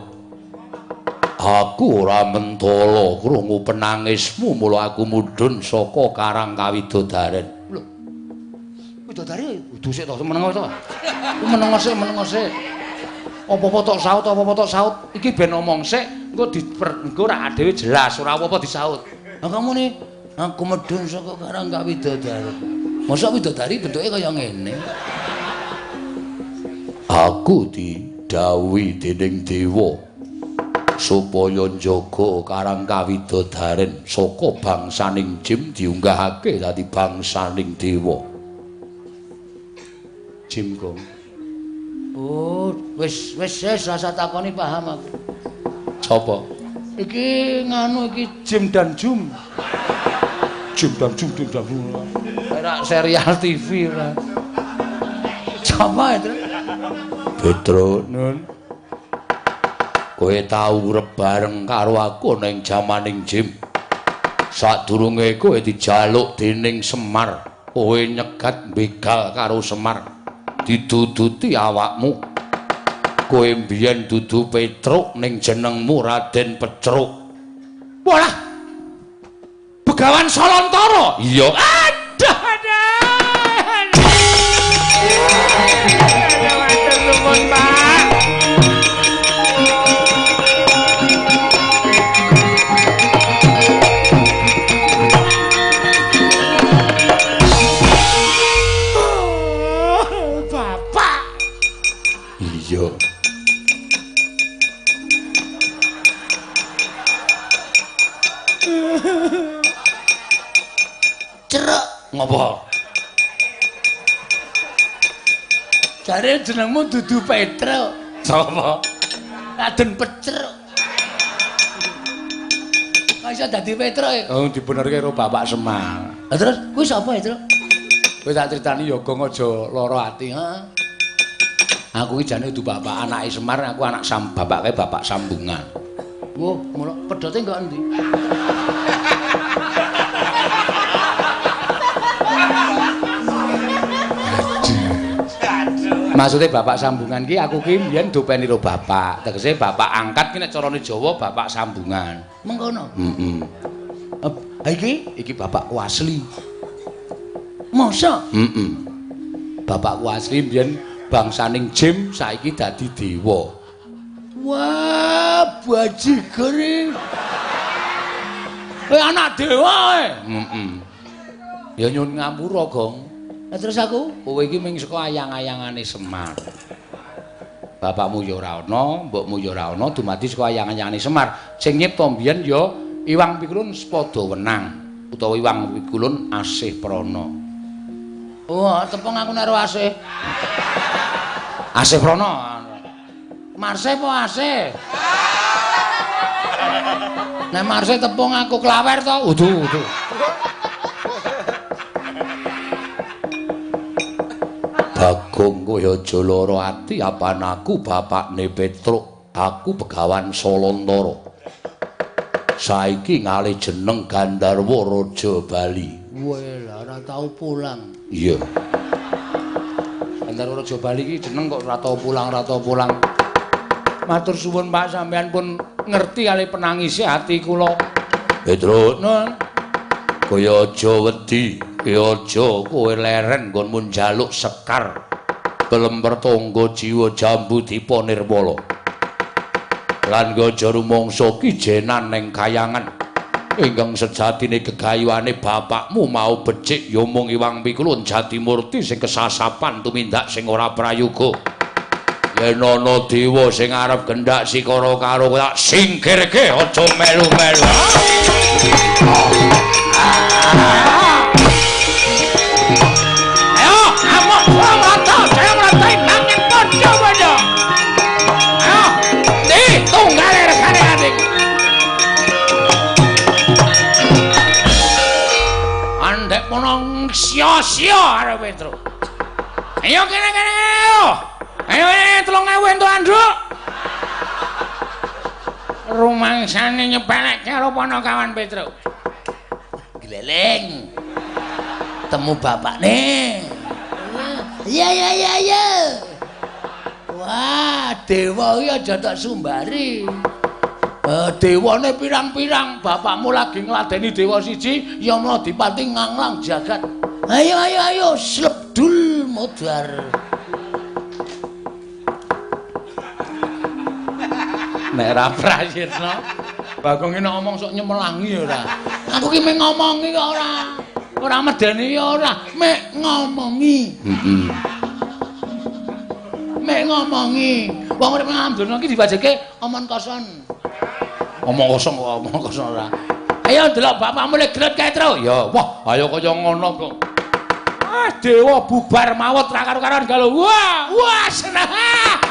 Aku ora mentala krungu penangismu mula aku mudhun saka Karang Kawidodaren. Lho. Widodari udu sik to menengo to. Menengo sik. Apa-apa tok saut. Iki ben omong sik, engko ora dhewe jelas, ora apa-apa disaut. Lah kamu nih Aku medun saka Karangga Widodari. Mosok widodari bentuke kaya ngene. Aku didhawuhi dening dewa supaya njaga Karangga Widodaren saka bangsaning jim diunggahake dadi bangsaning dewa. Jim Gong. Oh, wis rasa takoni paham aku. Sapa? Iki nganu iki Jim dan Jum. Jim dan Jum. Kayak serial TV lah. Sama itu. Petro Nun. Kowe tau urip bareng karo aku ning jamaning Jim. Sadurunge kowe dijaluk dening Semar, kowe nyegat begal karo Semar. Diduduti awakmu. Kowe mbiyen dudu Petruk ning jenengmu Raden Pecruk. Walah. Begawan Solontara. Iya. Aduh. Matur nuwun, Pak. Bapak. Iya. Ceruk. Ngopo? Jare jenengmu dudu Petruk. Sapa? Raden Pecruk. Kok iso dadi Petruk e? Oh, dibenerke karo Bapak Semar. Lah terus kuwi sapa ya, Truk? Kowe tak critani ya Gong aja lara ati. Heeh. Aku iki jane dudu bapak anake Semar, aku anak bapake Bapak Sambungan. Wo, mulo pedote kok endi? Maksudnya Bapak Sambungan ki aku ki mbiyen dopeni karo bapak. Tegese bapak angkat ki nek carane Jawa Bapak Sambungan. Mengkono. Heeh. Iki bapakku asli. masa? Heeh. Bapakku asli mbiyen bangsaning Jim, saiki dadi dewa. Wah, bajigur iki. Anak dewa kowe. Heeh. Ya nyun ngapura, Gong. Lah terus aku? Kowe iki mung saka ayang-ayangane Semar. Bapakmu ya ora ana, mbokmu ya ora ana, dumadi saka ayang-ayangane Semar. Sing nyipta mbiyen ya Iwang Pikulun Spada Wenang utawa Iwang Pikulun Asih Prana. Oh, tepung aku karo Asih. Asih Prana. Marse apa Asih? Nek Marse tepung aku klawer to. Udu. Bagong kowe aja lara ati apan aku bapakne Petruk, aku Begawan Solontara. Saiki ngalih jeneng Gandharwa Raja Bali. Weh, lah ora tau pulang. Iya. Gandharwa Raja Bali iki jeneng kok ora tau pulang. Matur suwun Pak, sampeyan pun ngerti kali penangise ati kula. Petruk, Nun, kaya aja wedi. Aja kowe leren nggonmu njaluk sekar kelemper tangga jiwa jambu dipa nirmala lan aja rumangsa kijenan ning kayangan ingkang sejatine gegayuhane bapakmu mau becik ya mung Iwang Pikulun Jatimurti sing kesasapan tumindak sing ora prayoga yen ana dewa sing arep gendhak sikara karo kowe tak singkirke aja melu-melu. Sia-sia arep Petro. Ayo kene ayo. Ayo 3.000 entuk anduk. Rumangsane nyepelek karo Panakawan Petro. geleleng. Temu bapakne. Ya. Wah, dewa iki aja tak sumbari. Dewane pirang-pirang, bapakmu lagi ngladeni dewa siji, ya mula dipati nganglang jagat. Ayo, slebdul modar. Nek ra prayitna, Bagong iki nek ngomong sok nyemelangi ya ora. Aku ki mek ngomongi kok ora. Ora medeni ora, mek ngomongi. Mek ngomongi. Wong urip nang donya iki diwajibke omong kosong. Omong kosong kok, omong kosong ora. Ayo delok bapakmu lek gret kae tru. Ya, wah, ayo kaya ngono kok. Ah, dewa bubar mawut ra karo-karoan galo. Wah, seneng.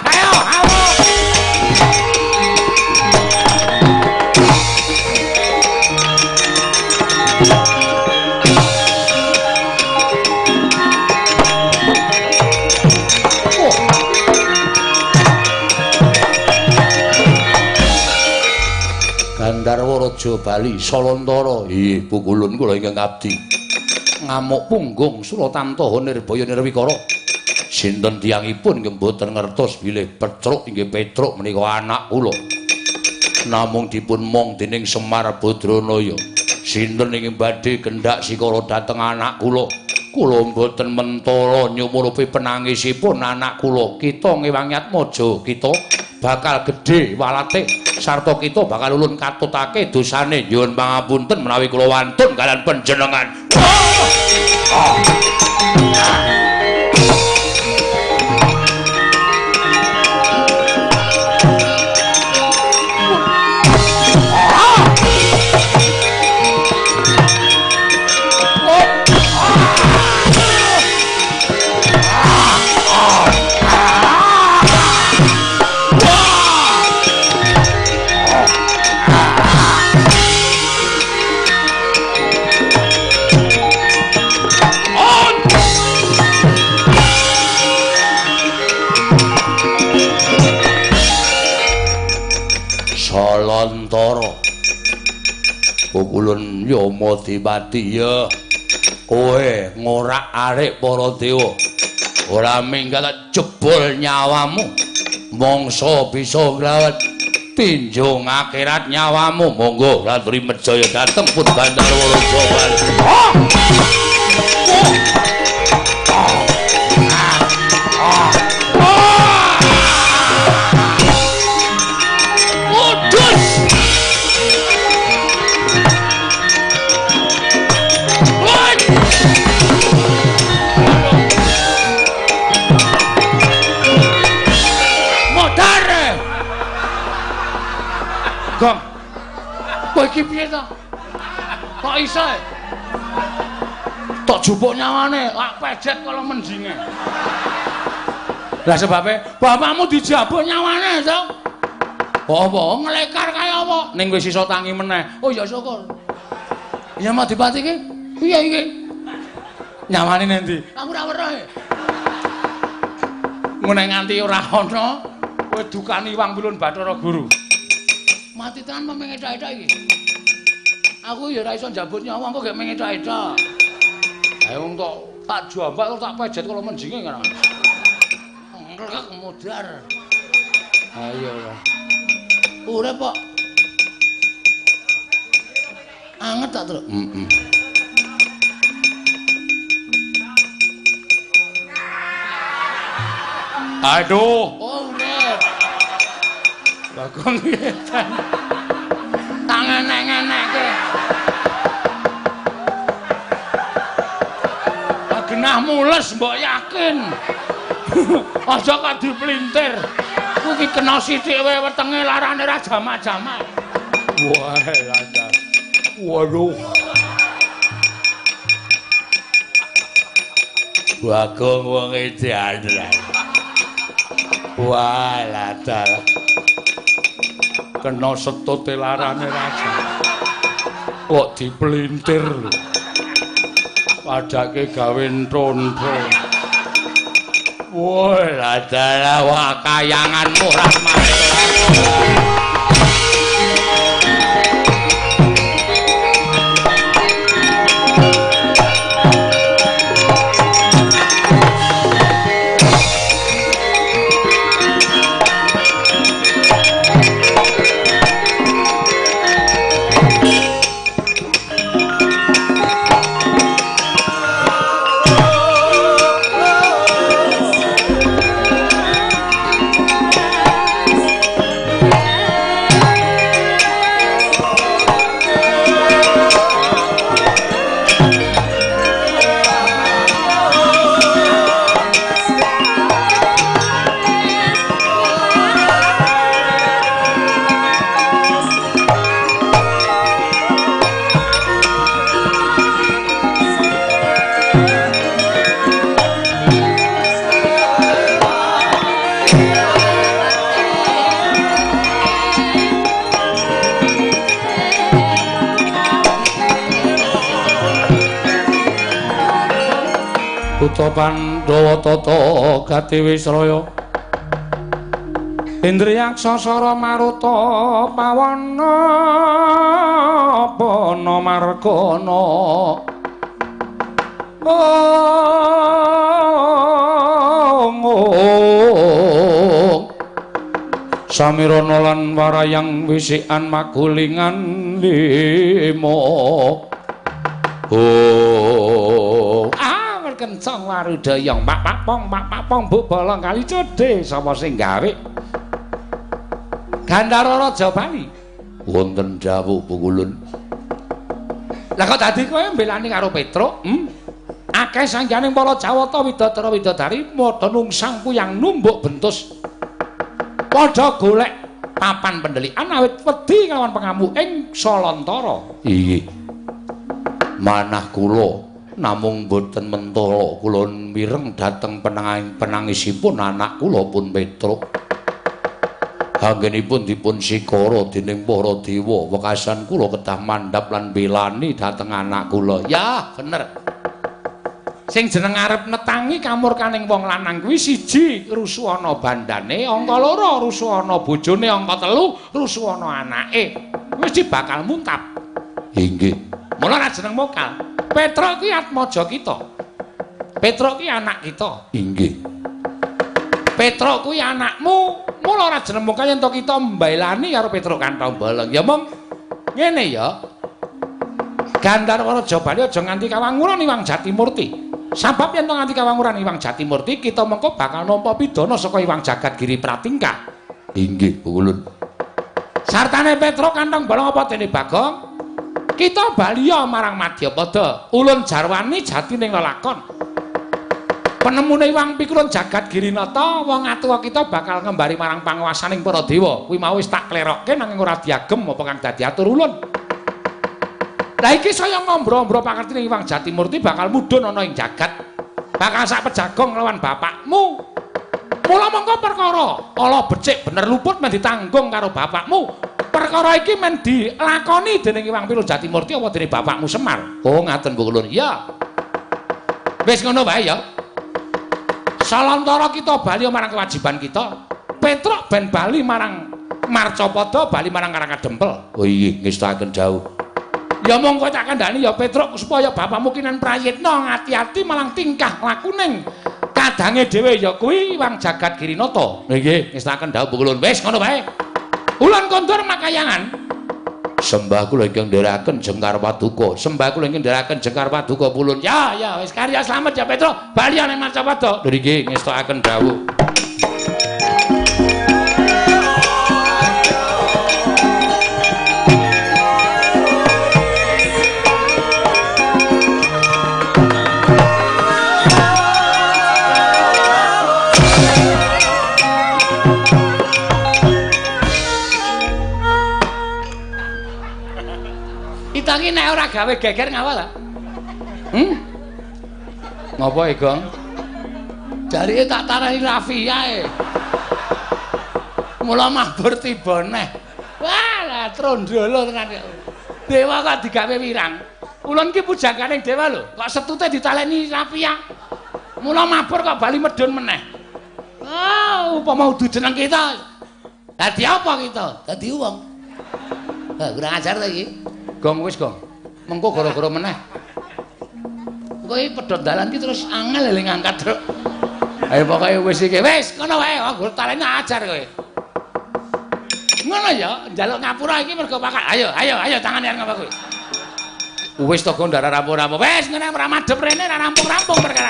Ayo, ayo. Gandharwa Raja Bali Salantara nggih pukulun kula ingkang abdi ngamuk punggung Suratantaha Nirbaya Nirwikara sinten tiyangipun nggih mboten ngertos bilih Petruk inggih Petruk menika anak kula namung dipun mong dening Semar Badranaya sinten ingkang badhe kendhak sikara dhateng anak kula mboten mentala nyumurupi penangisipun anak kula kita ngewangi atmaja kita bakal gedhe walate sarta kita bakal ulun katutake dosane nyuwun pangapunten menawi kula wantun kalian panjenengan. Salantara pukulun Yamadipati ya kowe ngorak-arik para dewa ora minggat jebol nyawamu mangsa bisa ngrawat tinjung akhirat nyawamu monggo Ratri Medjaya dateng pun Gandharwa Raja Bali. Gong, kowe iki piye to? Kok iso? Tok jupuk nyawane, lak pejet kala mendinge. Lah sebabe bapakmu dijabuk nyawane to? Apa nglekar kaya apa? Ning wis iso tangi meneh. Oh ya syukur. Ya Madipati iki piye iki? Nyawane nang ndi? Aku ora weruh. Ngene nganti ora ana kowe dukani Wang Wulun Bathara Guru. Mati tenan mengecak-ecak iki. Aku ya ora iso njabut nyawa kok gek mengecak-ecak. Ayo wong tak jambak tak pejet kala menjinge ngono. Ngrek mudar. Ayo lah. Urip kok. Anget tak, Truk? Aduh. Oh, urip. Bagong ngetan. Tangan enek-enekke. Genah mules mbok yakin. Aja kok diplintir. Ku iki kena sithik wae wetenge larane ra jamak-jamak. Wah, lancar. Waduh. Bagong wong edan. Wah, lancar. Kena setute larane raja. Kok diplintir lho. Padake gawe ntrontro. Woi, adalah wah kayanganmu rahmat. Putra Pandhawa tata gati Wisraya Indriyaksa Sara Maruta Pawana Pana Margana Samirana lan warayang wisikan magulingan limo kencang warudayang mak pong bu bolong kali cedhe sapa sing gawe Gandhara Raja Bali wonten dawuh Pukulun lah kok dadi kowe mbelani karo Petruk akeh sangjaning para Jawata Widatara Widadari padha nungsang kuyang numbuk bentus padha golek papan pendelikan awit wedi kelawan pengamu ing Salantara inggih manah kula namung boten mentala kula mireng dhateng penangisipun anak kula pun Petruk. Anggenipun dipun sikara dening para dewa wekasan kula kedah mandhap lan belani dhateng anak kula. Ya, bener. Sing jeneng arep netangi kamurkaning wong lanang kuwi siji rusuh ana bandane, angka loro rusuh ana bojone, angka telu rusuh ana anake. Mesti bakal muntap. Inggih. Mula ra jeneng mokal. Petruk ki atmaja kita. Petruk ki anak kita. Inggih. Petruk kuwi anakmu, mula ora jeneng mokal yen to kita mbailani karo Petruk Kantong Bolong. Ya mong ngene ya. Gandhara Raja Bali aja nganti kawanguran Iwang Jatimurti. Sabab yen to nganti kawanguran Iwang Jatimurti, kita mengko bakal nampa pidana saka Iwang Jagadgiri Pratingkah. Inggih, Ulun. Sartane Petruk Kantong Bolong apa dene Bagong? Kita baliya marang Madyapada, ulun jarwani jati ning lelakon. Penemune Iwang Pikulun Jagadgirinata, wong atuwa kita bakal ngembari marang panguwasaning para dewa. Kuwi mau wis tak klerokke nanging ora diagem apa kang dadi atur ulun. Lah iki saya ngombro-ombro pakartine Iwang Jatimurti bakal mudhun ana ing jagat. Bakal sak pejagong lawan bapakmu. Mula mongko perkara ala becik bener luput men ditanggung karo bapakmu. Perkara iki men dilakoni dening Iwang Pikulun Jatimurti apa dening bapakmu Semar? Oh, ngaten Bu Kulun. Iya. Wis ngono wae ya. Salantara kita bali marang kewajiban kita. Petruk ben bali marang Marcapada, bali marang Karangkadempel. Oh iya, ngestaken dawuh. Ya mongko tak kandhani ya Petruk supaya bapakmu kinen prayitna ngati-ati malang tingkah lakuning kadange dhewe ya kuwi Iwang Jagadgirinata. Nggih, ngestaken dawuh Bu Kulun. Wis ngono wae. Ulun kondur makayangan. Sembah kula ingkang ndherekaken Jengkar Paduka. Sembah kula ingkang ndherekaken Jengkar Paduka Pulun. Ya, ya wis karya slamet ya Petruk. Bali nang Marcapada. Lho nggih ngestakaken dawuh. Iki nek ora gawe geger ngawal ta? Ngopo e, Gong? Jarike tak tarani Rafiae. Mula mabur tiba neh. Wah, trondolo tenan. Dewa kok digawe wirang. Ulun ki pujangkaning dewa lho, kok setute ditaleni Rafia. Mula mabur kok bali medhun meneh. Upama udu jeneng kita. Dadi apa kita? Dadi wong. Kurang ajar ta iki. Gong wis Gong. Mengko gara-gara meneh. Kowe pedhot dalan ki terus angel eling ngangkat truk. Ayo pokoke wis iki. Wis ngono wae, gur talene ajar kowe. Ngono ya, njaluk ngapura iki mergo pakak. Ayo tangane arep ngapa kowe. Wis to Gondara rampung-rampung. Wis ngene ora madhep rene ora rampung-rampung perkara.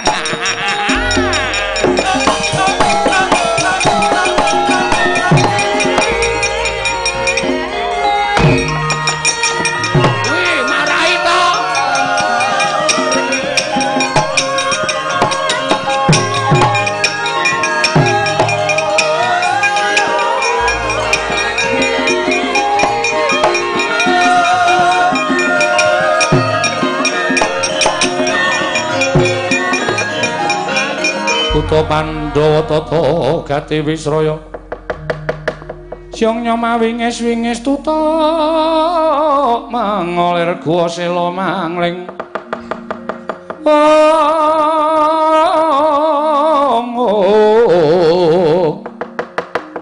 Putra Pandhawa tata gati Wisraya Siang nyoma wingis-wingis tutuk mangolir gua sela mangling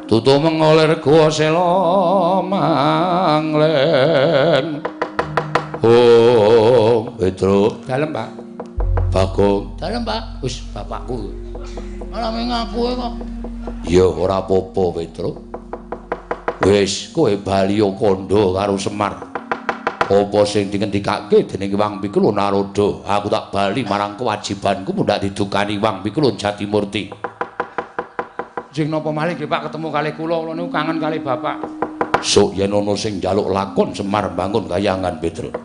Tutu mengolir gua sela mangleng. Oh, Petro. Dalem, Pak. Bagong. Dalem, Pak. Wis bapakku. Malah ngaku kok. Ya ora apa-apa, Petro. Wis kowe bali kandha karo Semar. Apa sing dingendikake dening Wang Pikul Narada, aku tak bali marang kewajibanku mundak didukani Wang Pikul Jatimurti. Sing napa malih nggih Pak ketemu kalih kula niku kangen kalih Bapak. Sok yen ana sing njaluk lakon Semar bangun kayangan Petro.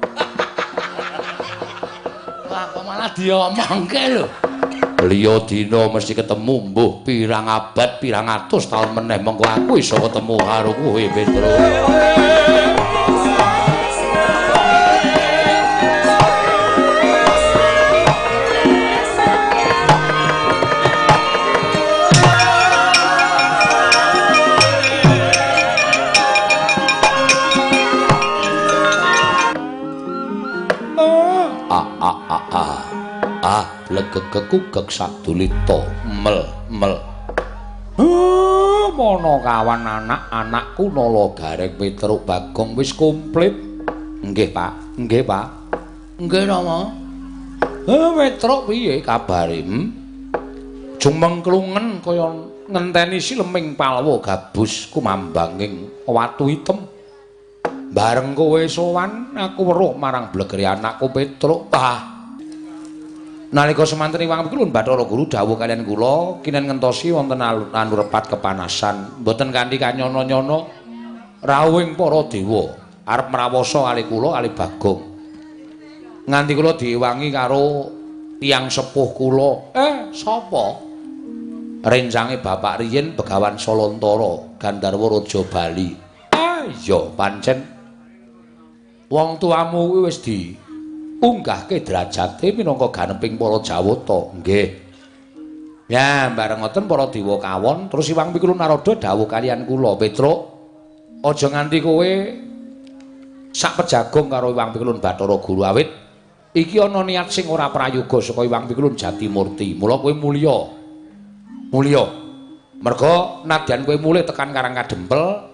Wah, kok malah diomongke lho. Liya dina mesti ketemu mbuh pirang abad, pirang atus taun meneh mengko aku iso ketemu karo kowe Petro. Blegegekugeg sadulita mel. Mono kawan anak-anakku nala gareng Petruk Bagong wis komplit. Nggih, Pak. Nggih, Pak. Nggih napa? Petruk piye kabare? Jumeng klungen kaya ngenteni sileming palwa gabus kumambanging watu item. Bareng kowe sowan aku weruh marang blegere anakku Petruk. Nalika semanten Wang Pikul Bathara Guru dawuh kaliyan kula kinen ngentosi wonten anurepat kepanasan mboten kanthi kanyono-nyono rawuhing para dewa arep mrawasa kali kula kali Bagong. Nganti kula diwangi karo tiyang sepuh kula. Sapa? Rencange bapak riyin Begawan Salantara Gandharwa Raja Bali. Iya pancen wong tuamu kuwi wis unggahke derajate minangka ganeping para Jawata. Nggih. Ya, bareng ngoten para dewa kawon, terus Wang Pikul Narada dawuh kaliyan kula, Petruk, aja nganti kowe sak pejagong karo Wang Pikul Bathara Guru awit iki ana niat sing ora prayoga saka Wang Pikul Jatimurti. Mula kowe mulya. Mulya. Merga nadyan kowe mulih tekan Karang Kadempel,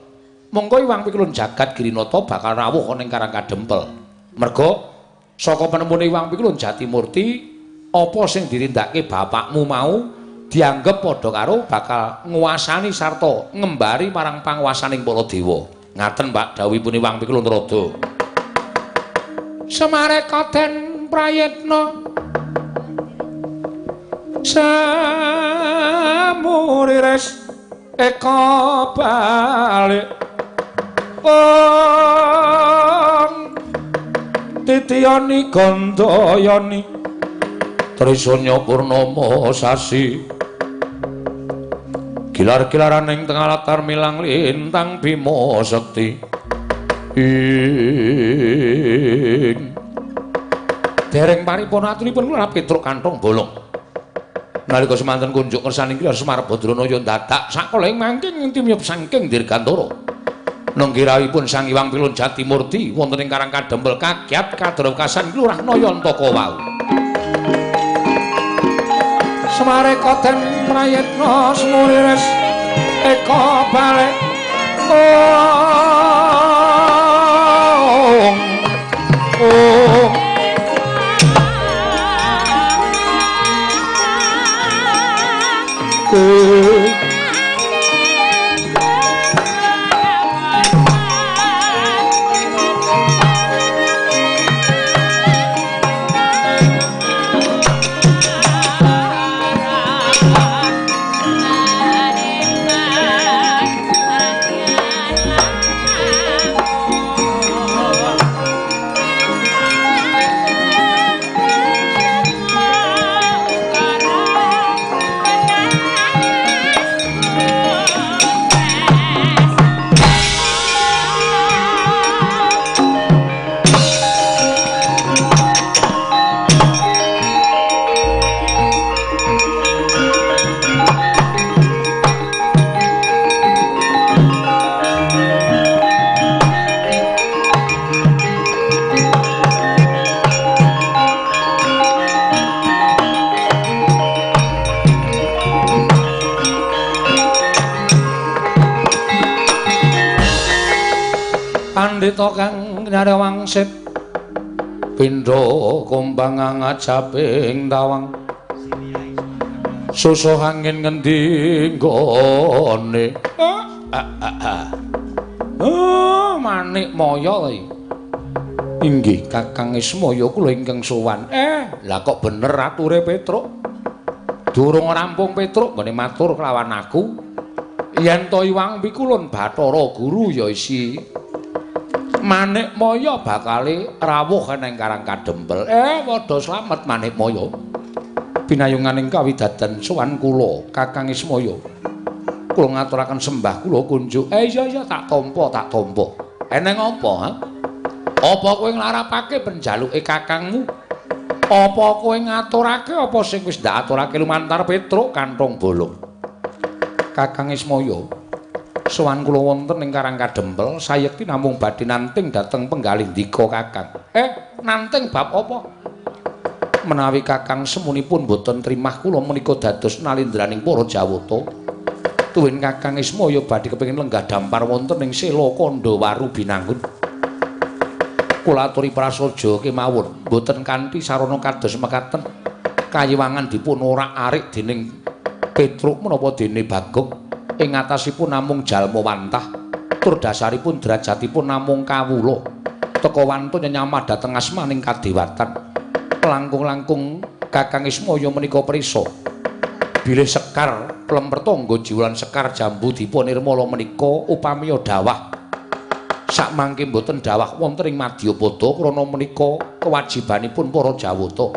mongko Wang Pikul Jagat Girinata bakal rawuh ana ing Karang Kadempel. Merga saka penemune Wang Pikul Jatimurti apa sing dirindakake bapakmu mau dianggep padha karo bakal nguasani sarta ngembari marang panguwasaning para dewa. Ngaten Pak dawuhipun Wang Pikul Narada. Semare kaden prayitna samurires eka balik Titiyani Gandayani Trisanya Purnama sasi gilar-gilaran ing tengah latar milang lintang Bima Sekti dereng paripurna aturipun kula Petruk Kanthong Bolong nalika semanten kunjuk kersaning Ki Semar Badranaya dadak sakoling mangking timyup saking Dirgantara nenggirawipun Sang Hyang Pikul Jatimurti wonten ing Karang Kadempel kagiat kadrawekasan Lurah Nayantaka wau. Semare kaden prayitna semurires eka balik Pandhita kang nyare wangsit pindha kumbang ngajaping tawang susuh angin ngendi nggone Manik Maya ta iki inggih Kakang Ismaya kula ingkang sowan lah kok bener ature Petruk durung rampung Petruk nggone matur kelawan aku yen to iwang pikulun Bathara Guru ya isi Manik Maya bakale rawuh neng Karang Kadempel. Padha slamet Manik Maya. Pinayunganing kawidadan sowan kula Kakang Ismaya. Kula ngaturaken sembah kula kunjuk. Iya tak tampa. Eneng apa, ha? Apa kowe nglarapake penjaluke kakangmu? Apa kowe ngaturake apa sing wis ndak aturake lumantar Petruk kanthong bolong? Kakang Ismaya sowan kula wonten ing Karang Kadempel sayekti namung badhe nanting dhateng penggalih ndika Kakang. Nanting bab apa? Menawi Kakang semunipun boten trimah kula menika dados nalindraning para Jawata. Tuwin Kakang Ismaya badhe kepengin lenggah dampar wonten ing Sela Kandawaru Binangun. Kula aturi prasaja kemawon boten kanthi sarana kados mekaten. Kayiwangan dipun orak-arik dening Petruk menapa dene Bagong. Ing atasipun namung jalma wantah tur dasaripun derajatipun namung kawula teka wantun nyamah dhateng asmaning kadewatan langkung-langkung Kakang Ismaya menika prisa bilih Sekar Plempertangga Jiwulan Sekar Jambu Dipanirmala menika upami dawah sakmangke boten dawah wonten ing Madyapada krana menika kewajibanipun para Jawata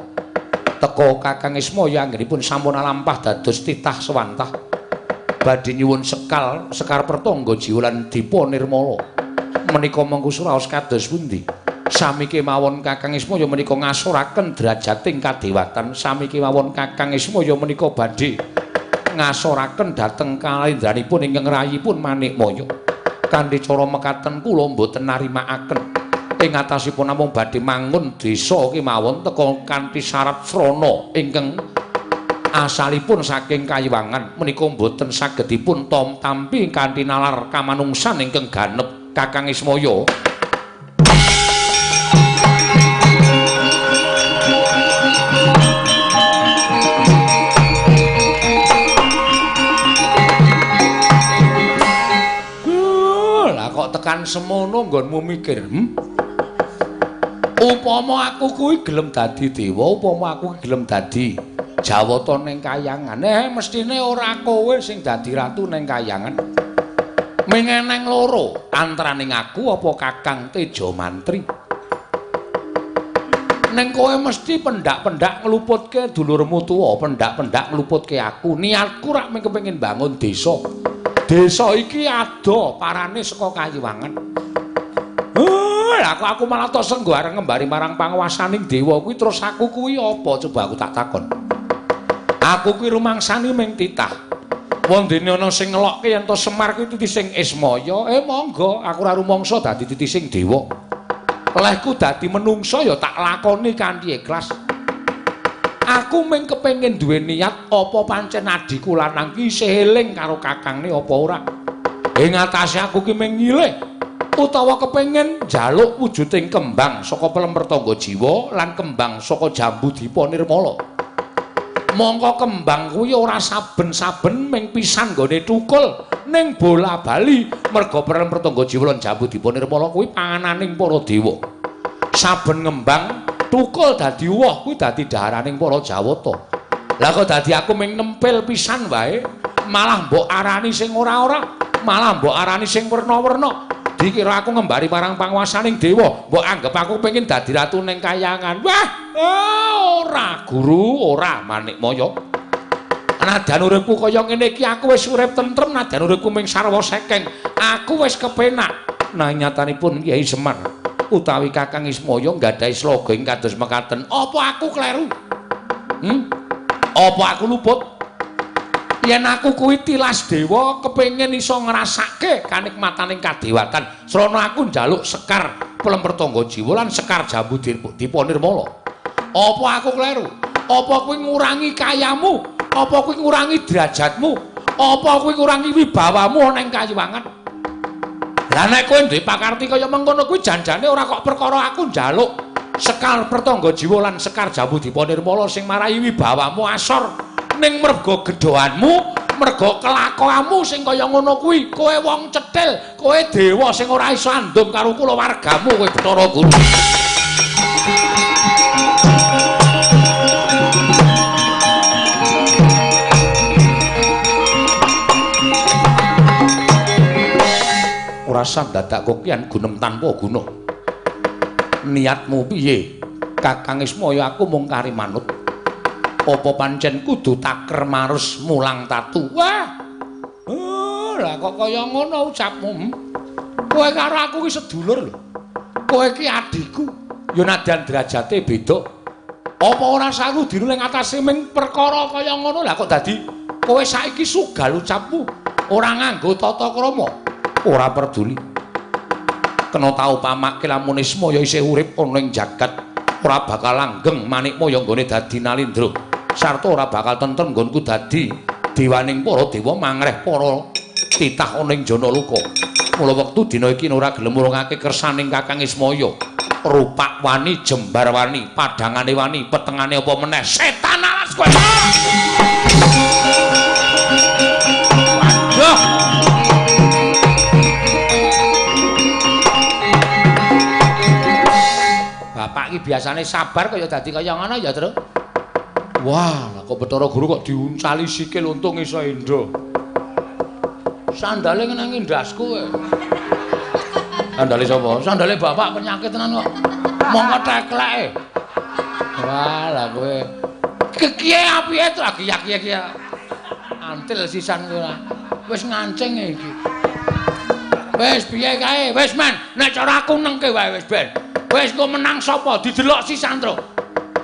teka Kakang Ismaya anggenipun sampun lampah dados titah sewantah badhe nyuwun Sekar Pertangga Jiwulan Dipanirmala menika mengku suraos kados pundi sami kemawon Kakang Ismaya menika ngasuraken derajating kadewatan sami kemawon Kakang Ismaya menika badhe ngasuraken dhateng kalendranipun ingkang rayipun Manik Maya kanthi cara mekaten kula mboten narimakaken ing atasipun namung badhe mangun desa kemawon teka kanthi syarat srana ingkang asalipun saking Kayiwangan menika boten sagedipun tampi kanthi nalar kamanungsan ingkang ganep Kakang Ismaya. Lah kok tekan semono nggonmu mikir, Upama aku kuwi gelem dadi dewa, upama aku gelem dadi Jawata ning Kayangan, mestine ora kowe sing dadi ratu ning Kayangan. Ming eneng loro, antaraning aku apa Kakang Teja Mantri. Ning kowe mesti pendak-pendak ngluputke dulurmu tuwa, pendak-pendak ngluputke aku. Niatku rak mung kepengin bangun desa. Desa iki ada parane saka Kayiwangan. Aku malah tok senggo areng ngembari marang panguwasaning dewa kuwi terus aku kuwi apa coba aku tak takon. Aku kuwi rumangsani ming titah. Wondene ana sing ngelokke yen to Semar kuwi titi sing Ismaya, monggo aku ora rumangsa dadi titi sing dewa. Lehku dadi menungsa ya tak lakoni kanthi ikhlas. Aku ming kepengin duwe niat apa pancen adiku lanang ki isih eling karo kakangne apa ora. Ing atase aku ki ming ngilih utawa kepengin njaluk wujuding kembang saka Plempertangga Jiwa lan kembang saka Jambu Dipanirmala. Mongko kembang kuwi ora saben-saben ming pisan nggone tukul ning bola-bali merga Plempertangga Jiwa lan Jambu Dipanirmala kuwi pangananing para dewa. Saben ngembang tukul dadi woh kuwi dadi dhaharaning para Jawata. Lah kok dadi aku ming nempel pisan wae malah mbok arani sing ora-ora, malah mbok arani sing werna-werna. Dikira aku ngembari marang panguwasaning dewa, mbok anggap aku pengin dadi ratu ning Kayangan. Wah, ora Guru, ora Manik Maya. Nadan uripku kaya ngene iki aku wis urip tentrem, nadan uripku ming sarwa sekeng. Aku wis kepenak. Nah nyatanipun Kyai Semar utawi Kakang Ismaya nggadahi sloga ing kados mekaten. Apa aku kleru? Apa aku luput? Yen aku kuwi tilas dewa kepengin iso ngrasake kanikmataning kadewatan srana aku njaluk Sekar Plempertangga Jiwa lan Sekar Jambu Dipanirmala. Apa aku kleru? Apa kuwi ngurangi kayamu? Apa kuwi ngurangi derajatmu? Apa kuwi ngurangi wibawamu ning Kayiwangan? Lah nek kowe duwe pakarti kaya mengkono kuwi janjane ora kok perkara aku njaluk Sekar Pertangga Jiwa lan Sekar Jambu Dipanirmala sing marai wibawamu asor ning merga gedhoanmu, merga kelakuanmu sing kaya ngono kuwi. Kowe wong cethil, kowe dewa sing ora iso andum karo kulawargamu kowe Bathara Guru. Ora sandadak kokian gunem tanpa guna. Niatmu piye? Kakang Ismaya aku mung kari manut. Apa pancen kudu taker marus mulang tatu? Wah. Lah kok kaya ngono ucapmu. Kowe karo aku ki sedulur lho. Kowe ki adhiku. Ya nadyan derajate beda. Apa ora saru dinuling atase ming perkara kaya ngono? Lah kok dadi kowe saiki sugal ucapmu ora nganggo tata krama? Ora peduli. Kena tau pamake lamun Ismaya isih urip ana ing jagat, ora bakal langgeng Manikmaya nggone dadi nalindra. Sarta ora bakal tentrem nggonku dadi dewaning para dewa mangreh para titah ana ing jana luka. Mula wektu dina iki ora gelem murungake kersaning Kakang Ismaya. Rupak wani, jembar wani, padhangane wani, petengane apa meneh setan alas kowe. Waduh. Bapak iki biasane sabar kaya dadi kaya ngono ya, Tru. Wah, lah kok Bathara Guru kok diuncali sikil untung iso endo. Sandale nang ndasku kowe. Sandale sapa? Sandale bapak penyakit tenan kok. Mongko tekleke. Wah, lah kowe. Kiye apike to lagi kiye. Antil sisan kowe. Wis ngancing iki. Wis piye kae? Wis men, nek cara aku nengke wae wis ben. Wis engko menang sapa? Didelok sisan tru.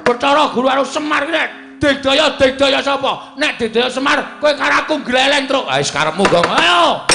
Bathara Guru karo Semar ki digdaya sapa? Nek digdaya Semar, kowe karo aku gleleng tru. Ha wis karepmu, Gong. Ayo.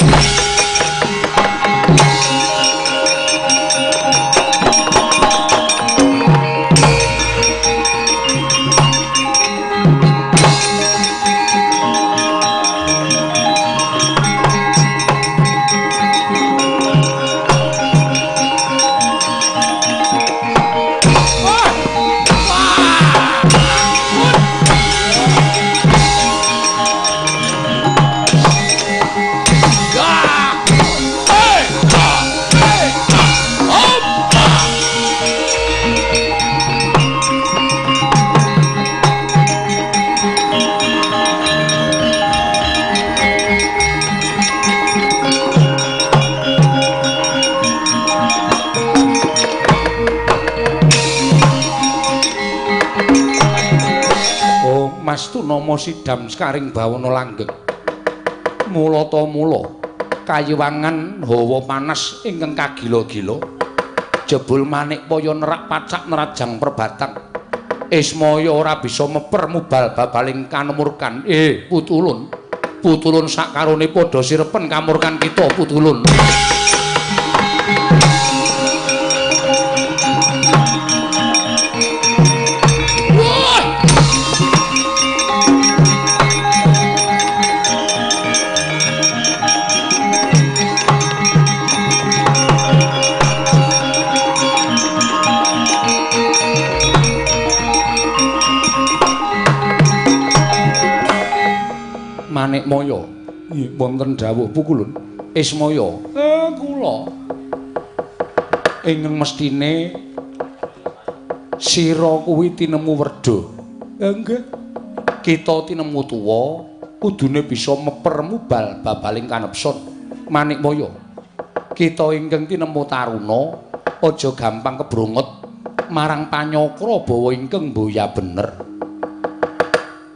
Mastu nama sidam skaring bawana langgeng. Mula ta mula kayiwangan hawa panas ingkang kagila-gila. Jebul Manikmaya nerak pacak nerajang perbatang. Ismaya ora bisa meper mubal babaling kanemurkan. Putulun. Putulun sakarone padha sirepen kamurkan kita Putulun. Manikmaya, nggih wonten dawuh Pukulun. Ismaya, kula ingkang mestine sira kuwi tinemu werda. Nggih. Kita tinemu tuwa kudune bisa meper mubal babaling kanepson. Manikmaya, kita ingkang tinemu taruna aja gampang kebrungut marang panyakra bawa ingkang mboya bener.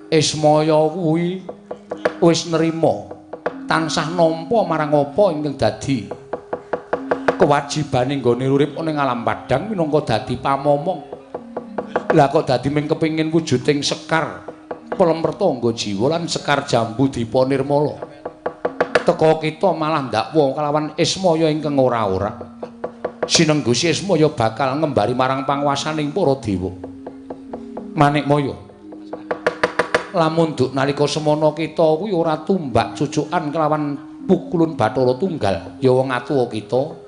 Ismaya kuwi wis nerima tansah nampa marang apa ingkang dadi kewajibane nggone urip ning alam padang minangka dadi pamomong. Lah kok dadi ming kepengin wujuding Sekar Pertangga Jiwa lan Sekar Jambu Dipanirmala. Teka kita malah ndakwa kelawan Ismaya ingkang ora-ora. Sinenggusi Ismaya bakal ngembari marang panguwasaning para dewa. Manikmaya, lamun nduk nalika semana kita kuwi ora tumbak cucukan kelawan pukulun Bathara Tunggal ya wong atuwa kita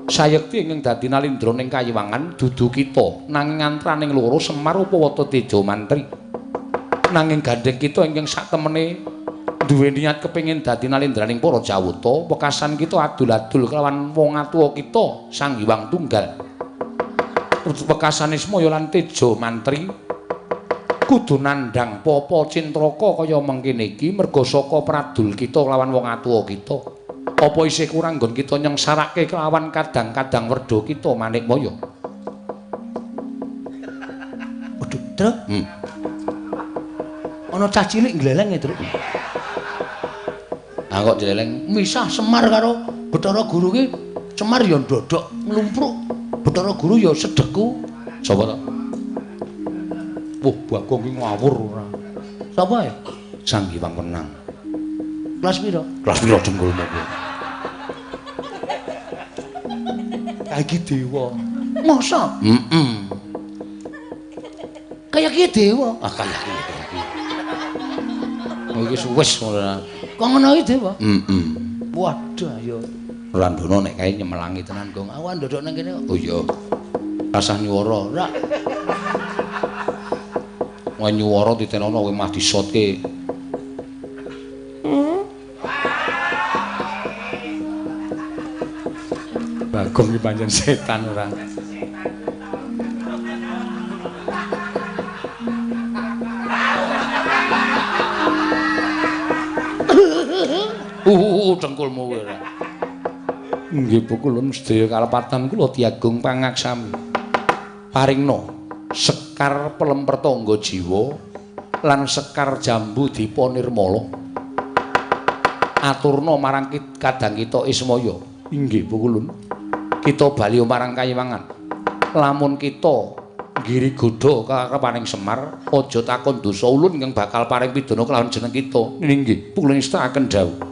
sayekti ingkang dadi nalindra ning Kayiwangan dudu kita nanging antraning loro Semar Upawata Teja Mantri nanging gandeng kita ingkang sak temene duwe niat kepengin dadi nalindraning para Jawata wekasan kita adul-adul kelawan wong atuwa kita Sang Hyang Tunggal wekasane Semaya lan Teja Mantri kudu nandhang papa cintraka kaya mengkene iki merga saka pradul kita kelawan wong atuwa kita apa isih kurang nggon kita nyengsarake kelawan kadang-kadang werda kita Manikmaya Waduh Truk ana cah cilik gleleng ya Truk ah kok jeleleng misah Semar karo Bathara Guru ki Semar ya ndodok nglumpruk Bathara Guru ya sedheku sapa to wah Bagong ki ngawur ora sapa ya Sang Hyang Wenang kelas pira jengkulmu kuwi kaya dewa masa kaya ki dewa kaya ki iki wis ora kok ngono iki dewa waduh ayo Randana nek kae nyemelangi tenan Gong awan ndodok nang kene oh iya rasah nyuwara ora wong nyuwara titenono kowe mah disotke Bagong iki pancen setan ora dengkulmu kowe ora nggih pukulun sedaya kalepatan kula Ti Agung Pangaksami paringna sekar pelemper tangga jiwa lan sekar jambu dipa nirmala aturna marang kadang kita Ismaya inggih pukulun kita bali marang Kayiwangan lamun kita ngiri godha karepaning Semar aja takon dosa ulun ingkang bakal paring pidana kelawan jeneng kita inggih pukulun istakaken dawuh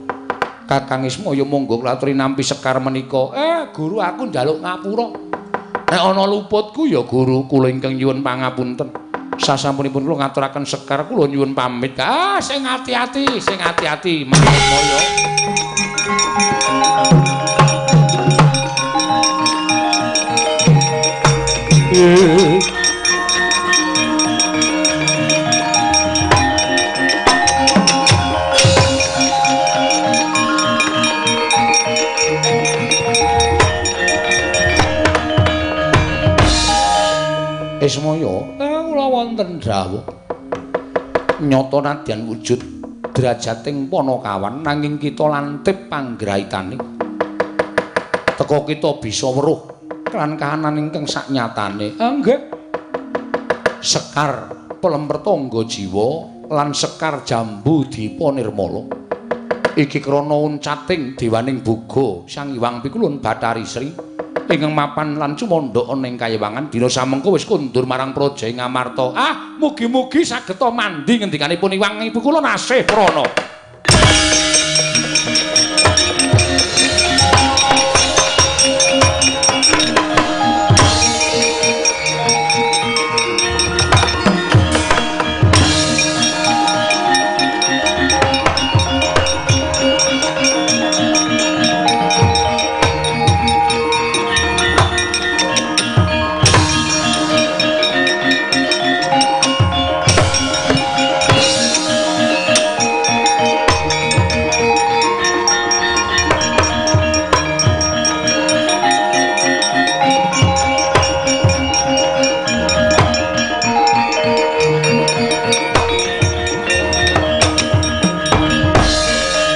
Kakang Ismaya monggo kula aturi nampi sekar menika. Guru aku njaluk ngapura. Nek ana luputku ya Guru kula ingkang nyuwun pangapunten. Sasampunipun kula ngaturaken sekar kula nyuwun pamit. Sing ati-ati, Manikmaya. Ismaya, kula wonten dawuh. Nyata nadyan wujud drajating Panakawan nanging kita lantip panggraitane. Teka kita bisa weruh kan kahanan ingkang saknyatane. Nggih. Sekar pelemper tangga jiwa lan sekar jambu dipa nirmala. Iki krana uncating dewaning buga Sang Hyang Pikulun Bathari Sri. Ingkang mapan lan cumandha ning Kayiwangan dina samengko wis kundur marang Praja Ngamarta. Mugi-mugi sageta mandi ngendikanipun Hyang Ibu kula asih prana.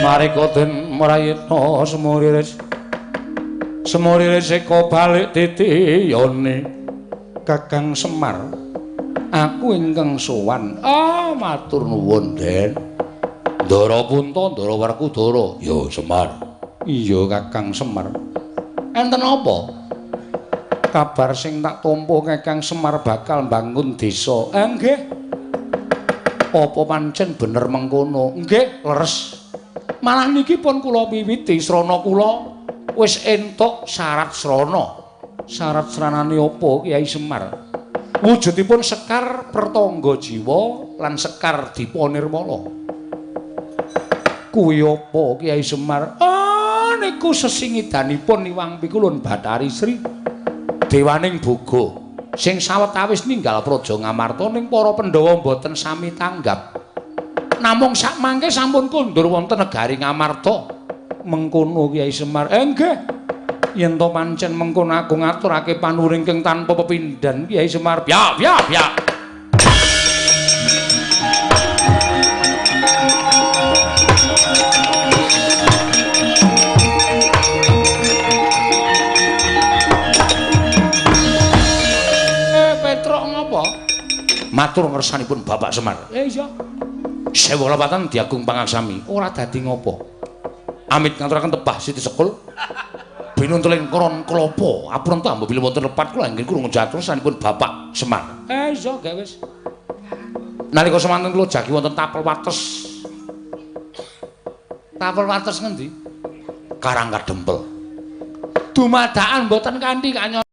Marika den mrayitna semuriris eka balik titiyane Kakang Semar aku ingkang sowan matur nuwun Den Ndara Punta Ndara Werkudara ya Semar iya Kakang Semar enten apa kabar sing tak tampa Kakang Semar bakal mbangun desa nggih apa pancen bener mengkono nggih leres malah niki pun kula wiwiti srana kula wis entuk syarat srana. Syarat sranane apa Kyai Semar? Wujudipun sekar pertangga jiwa lan sekar dipa nirmala. kuwi apa Kyai Semar? Niku sesingidanipun Iwang Pikulun Bathari Sri dewaning boga sing sawetawis ninggal Praja Ngamarta ning para Pandhawa boten sami tanggap. Namung sak mangke sampun kondur wonten negari Ngamarta. Mengkono Kyai Semar. Nggih. Yen to pancen mengkono aku ngaturake panuringking tanpa pepindhan Kyai Semar. Ya. Matur ngersanipun Bapak Semar. Iya. Sewu lawatan Diagung Pangaksami. Ora dadi ngopo. Amit ngaturaken tebah Siti Sekul. Binunteling koron klapa. Apun ta mbok bilih wonten lepat kula inggih krungu jatur sanipun Bapak Semar. Iya, gak wis. Nalika semanten kula jagi wonten tapel wates. Tapel wates ngendi? Karangkadempel. Dumadakan mboten kanthi kanyo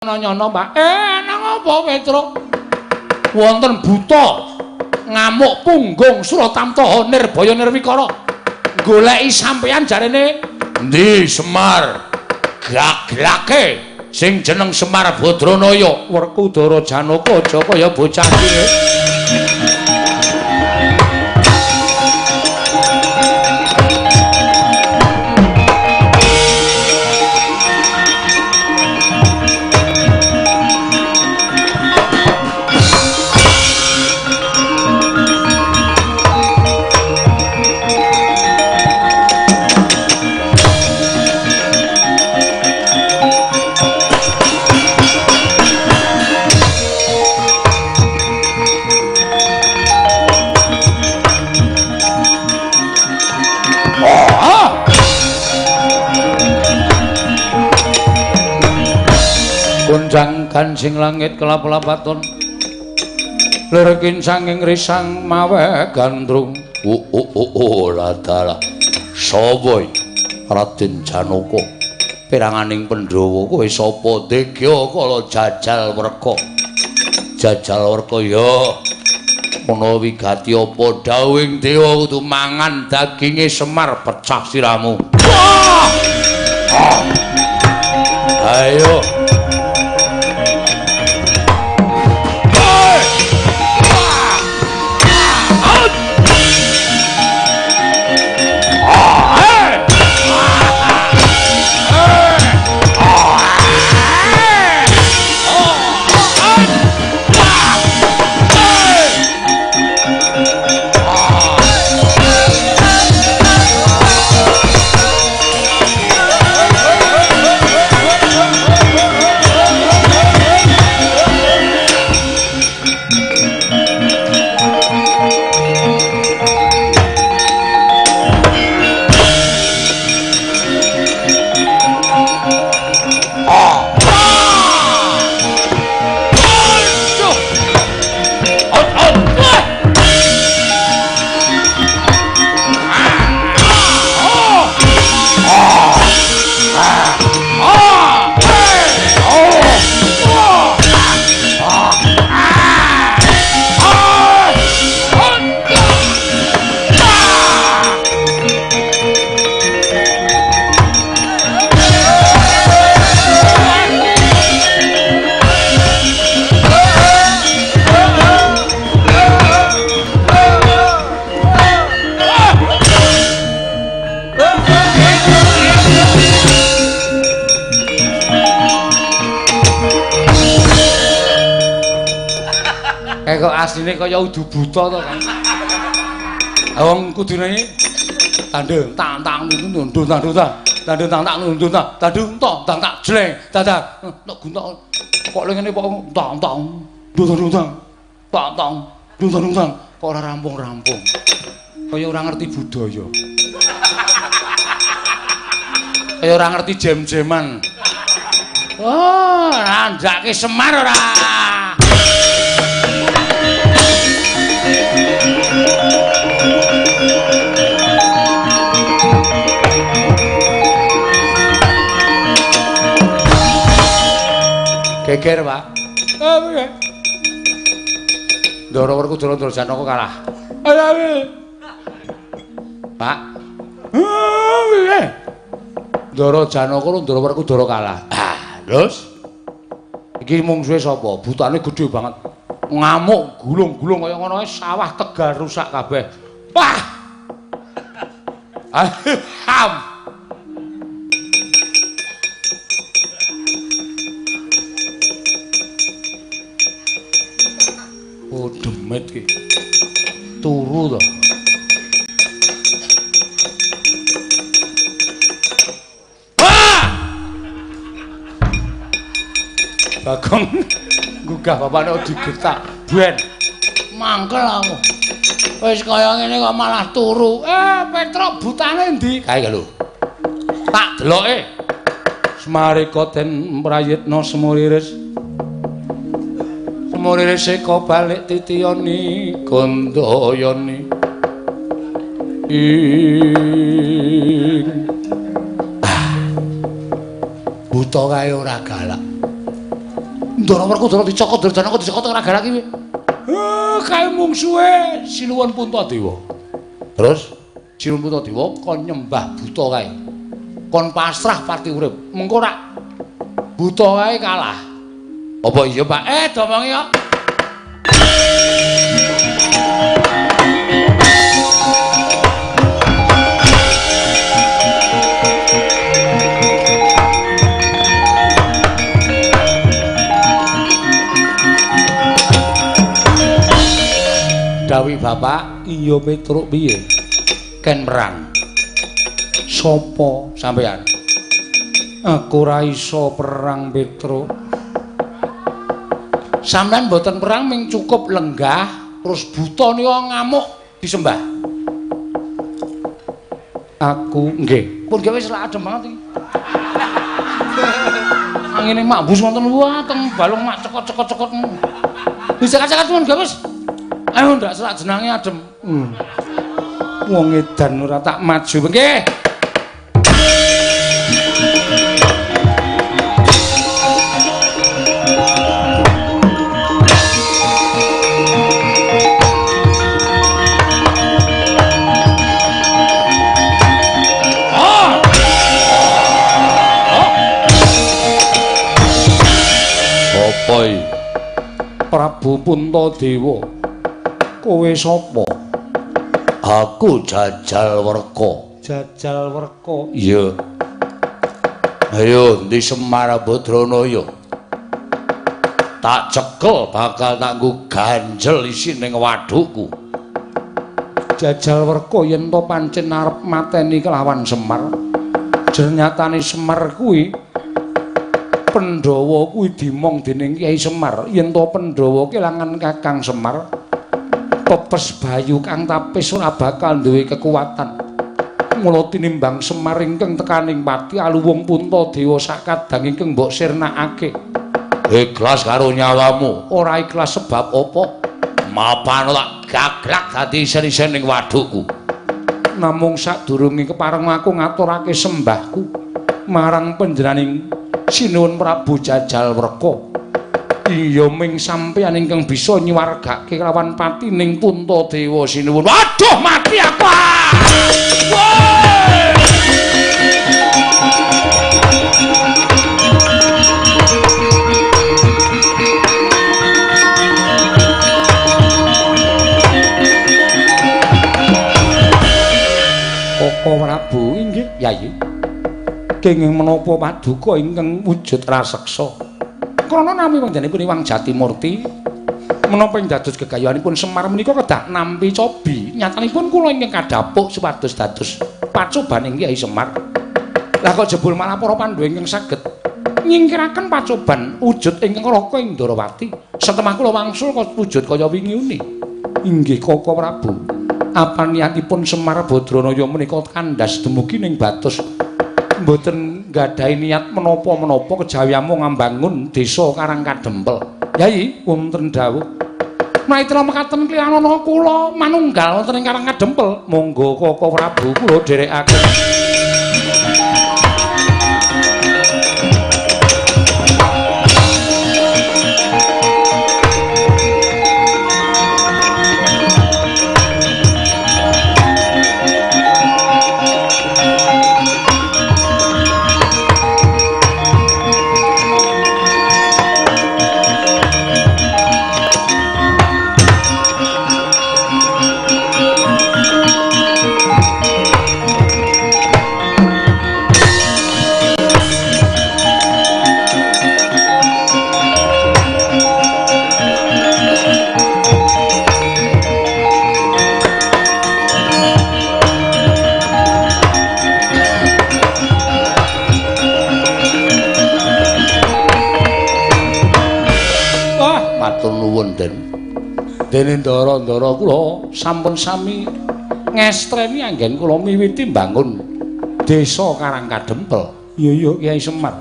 nyono, Pak. Nang apa Petruk? Wonten buta ngamuk punggung Suratamtaha Nirbaya Nirwikara. Goleki sampeyan jarene endi Semar? Grak-grake sing jeneng Semar Badranaya. Werkudara Janaka aja kaya bocah iki. Kunjangkan sing langit kelap-lapaton lerekin sanging risang mawe gandrung ladala sapa Raden Janaka peranganing Pandhawa kowe sapa Degya kala Jajal Werka ya ana wigati apa dawing dewa kudu mangan daginge Semar pecah siramu. Ayo kok asline kaya udu buta to kan. Wong kudune tandung tang tang nundun tandung tang tang nundun tandung tang tang jleng dadak nek guntak kok ngene kok tang tang nundun tang tang nundun tang kok ora rampung-rampung kaya ora ngerti budaya kaya ora ngerti jem-jeman oh randake Semar ora geger Pak piye Ndara Werkudara Ndara Janaka kalah ayo Pak piye Ndara Janaka karo Ndara Werkudara kalah terus iki mungsuhe sapa butane gedhe banget ngamuk gulung-gulung kaya ngono sawah Tegal rusak kabeh wah ham oh demet ki turu to Bagong gugah bapakne digetak ben mangkel aku wis kaya ngene kok malah turu Petro butane ndi kae lho tak deloke Semarika den prayitna semuriris seka balik titiyani Gandayani buta kae ora galak Ndara Werkudara dicokot Ndara Janaka dicokot ora galak iki kae mungsuhe Sinuwun Puntadewa terus Sinuwun Puntadewa kon nyembah buta kae kon pasrah pati urip mengko rak buta kae kalah apa iya Pak domongi kok dawuh Bapak iya Petruk piye ken perang sapa sampean aku ora iso perang Petruk sampean mboten perang ming cukup lenggah terus buta nika ngamuk disembah aku nggih pun gawe selak adem banget iki angine mak bus wonten wateng balung mak cekot-cekot bisa kaca-kaca men gawes ayo ndak selak jenenge adem wong edan ora tak maju nggih Prabu Puntadewa kowe sapa? Aku Jajal Werka. Jajal Werka. Iya. Ayo ndi Semar Badranaya. Tak cekel bakal tak nggo ganjel isi ning wadukku. Jajal Werka yen to pancen arep mateni kelawan Semar. Ternyatane Semar kuwi Pandhawa kuwi dimong dening Kyai Semar yen to Pandhawa kelangan Kakang Semar pepes bayu kang tapis ora bakal duwe kekuatan mula tinimbang Semar ingkang tekaning pati aluwung Puntadewa sakadang ingkang mbok sirnakake ikhlas karo nyawamu ora ikhlas sebab apa mapan tak gaglak dadi isen-isen ning wadukku namung sadurunge kepareng aku ngaturake sembahku marang panjenenganing Sinuwun Prabu Jajal Werka. Iya ming sampeyan ingkang bisa nyiwargake kelawan patining Puntadewa Sinuwun. Waduh mati aku. Koko Prabu inggih, Yayi. Kenging menapa paduka ingkang wujud raseksa krana nami panjenenganipun Hyang Jatimurti Menapa ing dados gegayuhanipun Semar menika kedah nampi cobi, nyatanipun kula ingkang kadhapuk supados dados pacoban ing Kyai Semar. Lah kok jebul malah para Pandhawa ingkang saged nyingkiraken pacoban wujud ingkang Raka ing Ndarawati. Setemah kula wangsul kok wujud kaya wingi uni. Inggih Koko Prabu. Apa niatipun Semar Badranaya menika kandhas dumugi ning Batus? Mboten nggadahi niat menapa-menapa kejawi amung ngambangun desa Karang Kadempel. Yai, wonten dawuh. Maitra mekaten kliyanana kula manunggal wonten ing Karang Kadempel. Monggo Koko Prabu kula dherekaken. Dene ndara-ndara kula sampun sami ngestreni anggen kula miwiti mbangun desa Karang Kadempel. Iya Kyai Semar.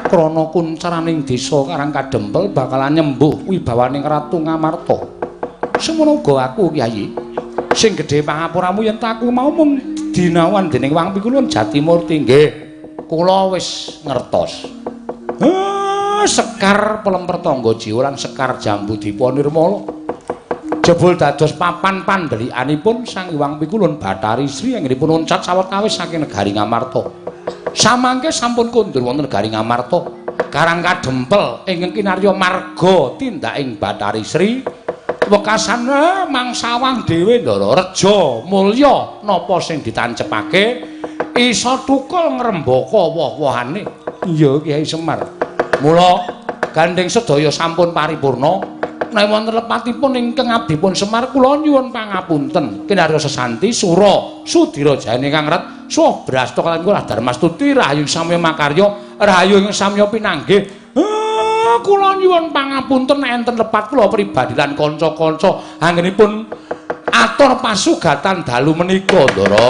Krana kuncaraning desa Karang Kadempel bakalan nyembuh wibawaning Ratu Ngamarta. Semono uga aku Kyai. Sing gedhe pangapuramu yen aku mau mung dinawan dening Wang Pikulun Jatimurti nggih. Kula wis ngertos. Sekar Pelemper Tangga Jiwa lan Sekar Jambu Dipa Nirmala. Jebul dados papan pandhelikanipun Sang Hyang Pikulun Bathari Sri anggenipun uncat sawetawis saking negari Ngamarta. Samangke sampun kondur wonten negari Ngamarta. Karang Kadempel ingkang kinarya marga tindaking Bathari Sri. Wekasan mangsawang dhewe Ndara Reja mulya napa sing ditancepake isa thukul ngrembaka woh-wohane. Iya Kyai Semar. Mula gandeng sedaya sampun paripurna. Nek wonten lepatipun ingkang abdipun Semar kula nyuwun pangapunten. Kinarya sesanti Sura Sudira Jane Kang Ret Suh Brasta kaliyan kula Darmastuti Rahayu samya makarya Rahayu ing samya pinanggih. Kula nyuwun pangapunten enten lepat kula pribadi lan kanca-kanca anggenipun atur pasugatan dalu menika Ndara.